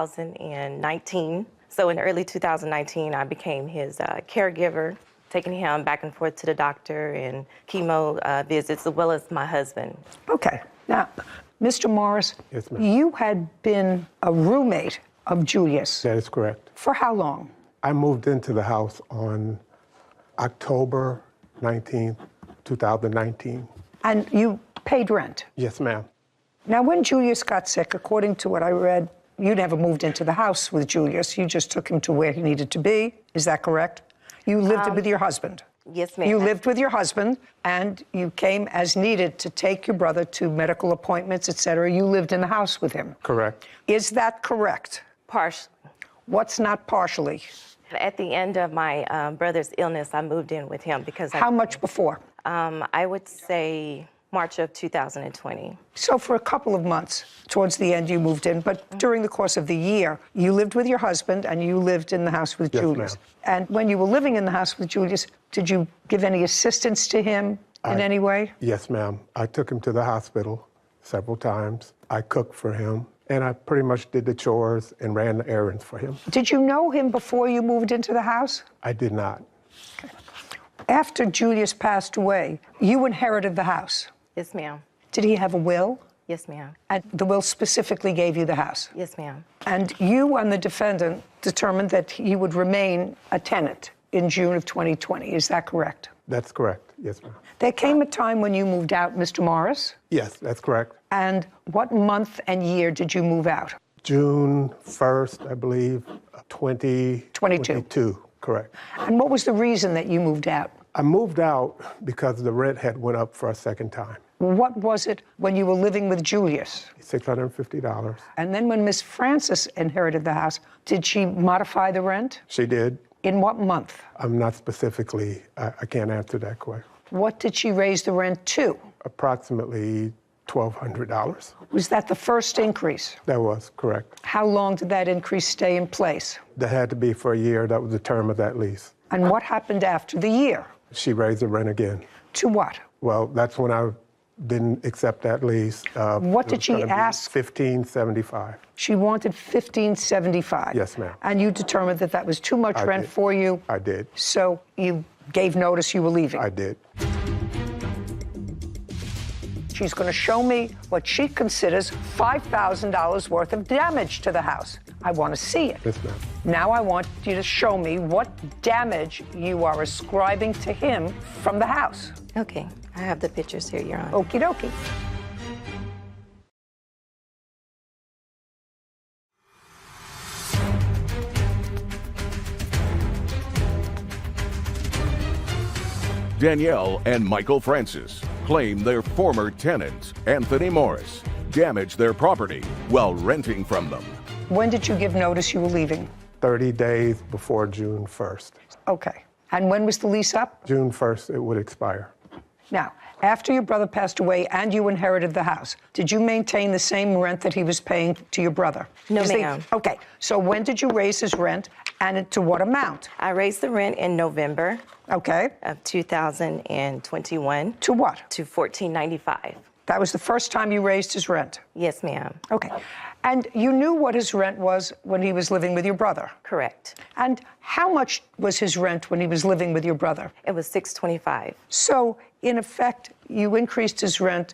2019. So in early 2019, I became his caregiver, taking him back and forth to the doctor and chemo visits, as well as my husband. Okay. Now, Mr. Morris, Yes, ma'am. you had been a roommate of Julius. That is correct. For how long? I moved into the house on October 19th, 2019. And you paid rent. Yes, ma'am. Now, when Julius got sick, according to what I read, you never moved into the house with Julius. You just took him to where he needed to be. Is that correct? You lived with your husband. Yes, ma'am. You lived with your husband, and you came as needed to take your brother to medical appointments, et cetera. You lived in the house with him. Correct. Is that correct? Partially. What's not partially? At the end of my brother's illness, I moved in with him because How much before? I would say March of 2020. So for a couple of months, towards the end, you moved in, but during the course of the year, you lived with your husband and you lived in the house with Yes, Julius. ma'am. And when you were living in the house with Julius, did you give any assistance to him in any way? Yes, ma'am. I took him to the hospital several times. I cooked for him, and I pretty much did the chores and ran the errands for him. Did you know him before you moved into the house? I did not. After Julius passed away, you inherited the house. Yes, ma'am. Did he have a will? Yes, ma'am. And the will specifically gave you the house? Yes, ma'am. And you and the defendant determined that he would remain a tenant in June of 2020. Is that correct? That's correct. Yes, ma'am. There came a time when you moved out, Mr. Morris. Yes, that's correct. And what month and year did you move out? June 1st, I believe, 2022. Correct. And what was the reason that you moved out? I moved out because the rent had went up for a second time. What was it when you were living with Julius? $650. And then when Miss Francis inherited the house, did she modify the rent? She did. In what month? I'm not specifically, I can't answer that question. What did she raise the rent to? Approximately $1,200. Was that the first increase? That was correct. How long did that increase stay in place? That had to be for a year. That was the term of that lease. And what happened after the year? She raised the rent again. To what? Well, that's when I didn't accept that lease. What did she ask? $1,575. She wanted $1,575. Yes, ma'am. And you determined that that was too much I rent did. for you. I did. So you gave notice you were leaving. I did. She's going to show me what she considers $5,000 worth of damage to the house. I want to see it. Yes, ma'am. Now I want you to show me what damage you are ascribing to him from the house. Okay, I have the pictures here, Your Honor. Okie dokie. Danielle and Michael Francis claim their former tenant, Anthony Morris, damaged their property while renting from them. When did you give notice you were leaving? 30 days before June 1st. Okay. And when was the lease up? June 1st, it would expire. Now, after your brother passed away and you inherited the house, did you maintain the same rent that he was paying to your brother? No, Is they- ma'am. Okay. So when did you raise his rent and to what amount? I raised the rent in November Okay. of 2021. To what? To $14.95. That was the first time you raised his rent? Yes, ma'am. Okay. And you knew what his rent was when he was living with your brother? Correct. And how much was his rent when he was living with your brother? It was $625. So, in effect, you increased his rent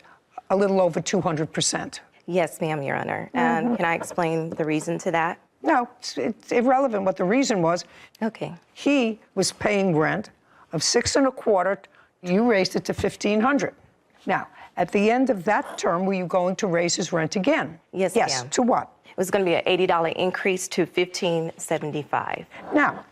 a little over 200%. Yes, ma'am, Your Honor. And can I explain the reason to that? No, it's irrelevant what the reason was. Okay. He was paying rent of $625. You raised it to $1,500. Now, at the end of that term, were you going to raise his rent again? Yes, Yes. ma'am. To what? It was going to be an $80 increase to $1,575. Now,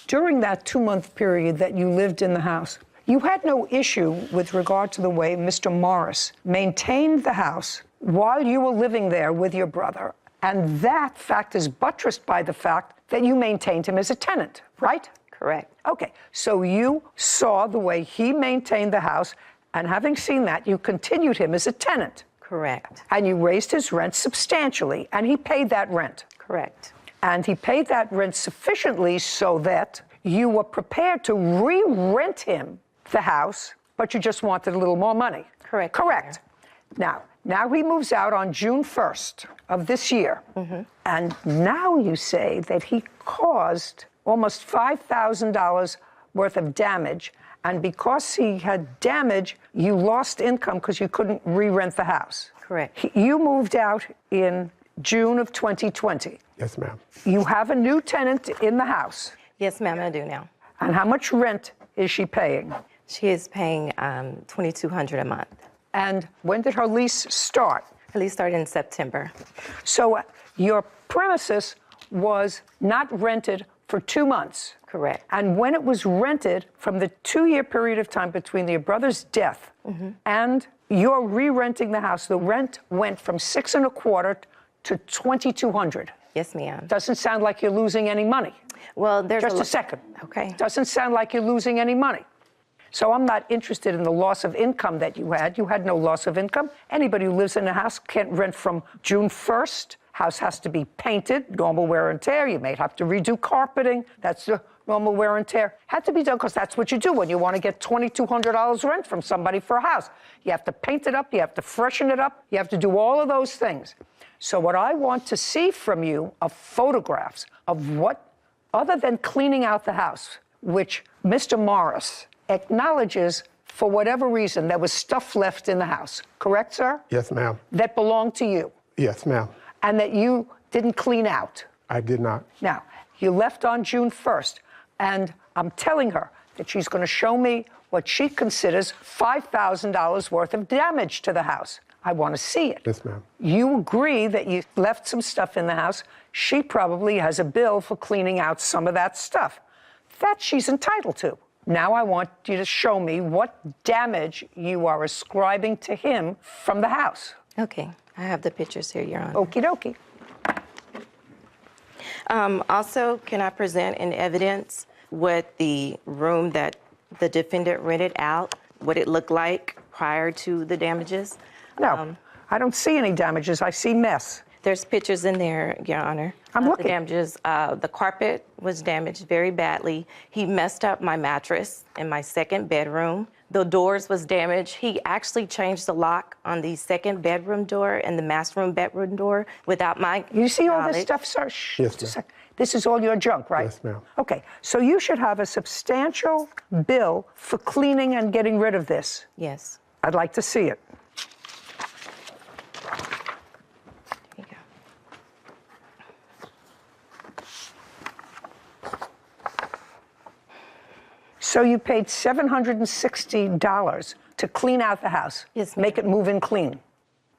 during that 2-month period that you lived in the house, you had no issue with regard to the way Mr. Morris maintained the house while you were living there with your brother. And that fact is buttressed by the fact that you maintained him as a tenant, right? Correct. Okay, so you saw the way he maintained the house, and having seen that, you continued him as a tenant. Correct. And you raised his rent substantially, and he paid that rent. Correct. And he paid that rent sufficiently so that you were prepared to re-rent him the house, but you just wanted a little more money. Correct. Correct. Now he moves out on June 1st of this year. And now you say that he caused almost $5,000 worth of damage. And because he had damage, you lost income because you couldn't re-rent the house. Correct. You moved out in June of 2020. Yes, ma'am. You have a new tenant in the house. Yes, ma'am, I do now. And how much rent is she paying? She is paying $2,200 a month. And when did her lease start? Her lease started in September. So your premises was not rented for 2 months. Correct. And when it was rented from the 2-year period of time between your brother's death and your re-renting the house, the rent went from $625 to $2,200. Yes, ma'am. Doesn't sound like you're losing any money. Well, there's Just a second. Okay. Doesn't sound like you're losing any money. So I'm not interested in the loss of income that you had. You had no loss of income. Anybody who lives in a house can't rent from June 1st. House has to be painted, normal wear and tear. You may have to redo carpeting. That's the normal wear and tear. Had to be done because that's what you do when you want to get $2,200 rent from somebody for a house. You have to paint it up. You have to freshen it up. You have to do all of those things. So what I want to see from you are photographs of what, other than cleaning out the house, which Mr. Morris acknowledges for whatever reason there was stuff left in the house. Correct, sir? Yes, ma'am. That belonged to you. Yes, ma'am. And that you didn't clean out. I did not. Now, you left on June 1st, and I'm telling her that she's going to show me what she considers $5,000 worth of damage to the house. I want to see it. Yes, ma'am. You agree that you left some stuff in the house. She probably has a bill for cleaning out some of that stuff. That she's entitled to. Now I want you to show me what damage you are ascribing to him from the house. Okay. I have the pictures here, Your Honor. Okie dokie. Also, can I present in evidence what the room that the defendant rented out, what it looked like prior to the damages? No, I don't see any damages. I see mess. There's pictures in there, Your Honor. I'm looking. The damages, the carpet was damaged very badly. He messed up my mattress in my second bedroom. The doors was damaged. He actually changed the lock on the second bedroom door and the master room bedroom door without my You see all knowledge. this stuff, sir? Shh, Yes, just a ma'am. sec. This is all your junk, right? Yes, ma'am. Okay, so you should have a substantial bill for cleaning and getting rid of this. Yes. I'd like to see it. Here you go. So you paid $760 to clean out the house. Yes, ma'am. Make it move in clean.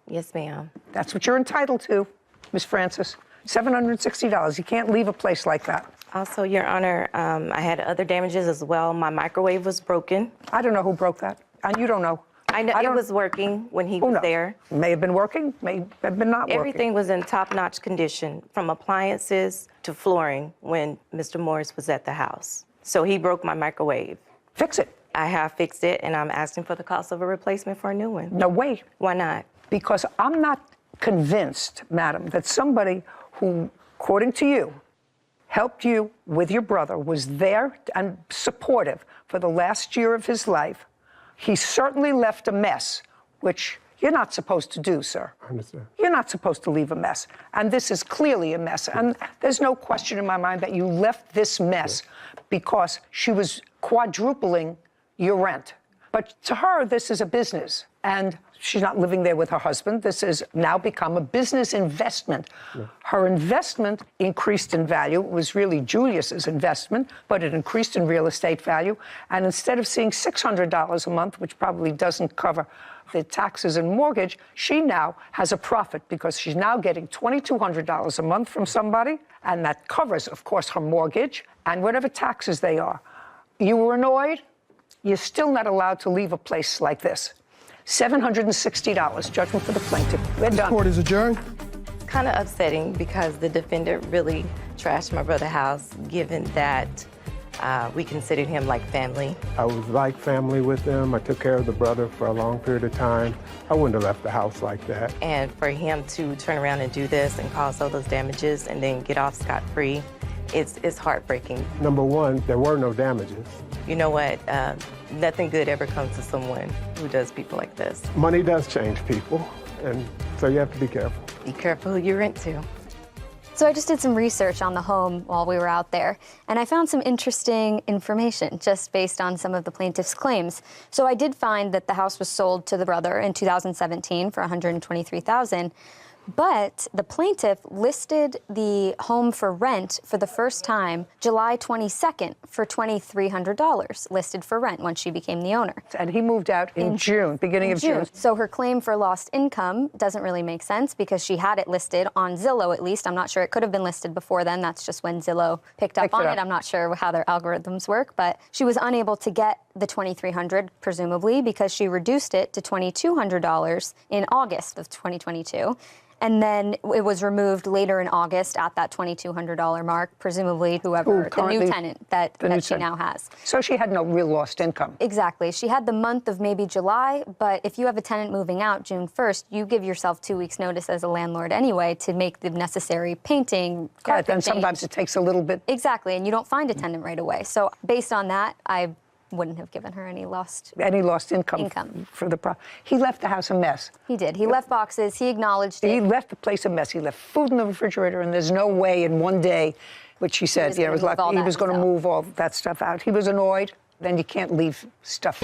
Yes, ma'am. That's what you're entitled to, Miss Francis. $760. You can't leave a place like that. Also, Your Honor, I had other damages as well. My microwave was broken. I don't know who broke that. And you don't know. I know it was working when he was there. May have been working, may have been not working. Everything was in top-notch condition, from appliances to flooring, when Mr. Morris was at the house. So he broke my microwave. Fix it. I have fixed it, and I'm asking for the cost of a replacement for a new one. No, wait. Why not? Because I'm not convinced, madam, that somebody who, according to you, helped you with your brother, was there and supportive for the last year of his life. He certainly left a mess, which, you're not supposed to do, sir. I understand. You're not supposed to leave a mess. And this is clearly a mess. And there's no question in my mind that you left this mess because she was quadrupling your rent. But to her, this is a business. And she's not living there with her husband. This has now become a business investment. Yeah. Her investment increased in value. It was really Julius's investment, but it increased in real estate value. And instead of seeing $600 a month, which probably doesn't cover the taxes and mortgage, she now has a profit because she's now getting $2,200 a month from somebody, and that covers, of course, her mortgage and whatever taxes they are. You were annoyed? You're still not allowed to leave a place like this. $760, judgment for the plaintiff. We're done. Court is adjourned. It's kind of upsetting because the defendant really trashed my brother's house, given that we considered him like family. I was like family with them. I took care of the brother for a long period of time. I wouldn't have left the house like that. And for him to turn around and do this and cause all those damages and then get off scot-free, it's heartbreaking. Number one, there were no damages. You know what? Nothing good ever comes to someone who does people like this. Money does change people, and so you have to be careful. Be careful who you rent to. So I just did some research on the home while we were out there, and I found some interesting information just based on some of the plaintiff's claims. So I did find that the house was sold to the brother in 2017 for $123,000. But the plaintiff listed the home for rent for the first time July 22nd for $2,300, listed for rent once she became the owner. And he moved out in June, beginning of June. So her claim for lost income doesn't really make sense because she had it listed on Zillow at least. I'm not sure it could have been listed before then. That's just when Zillow picked up on it. I'm not sure how their algorithms work, but she was unable to get the $2,300 presumably because she reduced it to $2,200 in August of 2022. And then it was removed later in August at that $2,200 mark, presumably whoever, the new tenant that she now has. So she had no real lost income. Exactly. She had the month of maybe July, but if you have a tenant moving out June 1st, you give yourself 2 weeks notice as a landlord anyway to make the necessary painting, carpet then sometimes it takes a little bit. Exactly, and you don't find a tenant right away. So based on that, I wouldn't have given her any lost income for the problem. He left the house a mess. He did. He left boxes. He acknowledged it. He left the place a mess. He left food in the refrigerator, and there's no way in one day, which he said, he was going to move all that stuff out. He was annoyed. Then you can't leave stuff.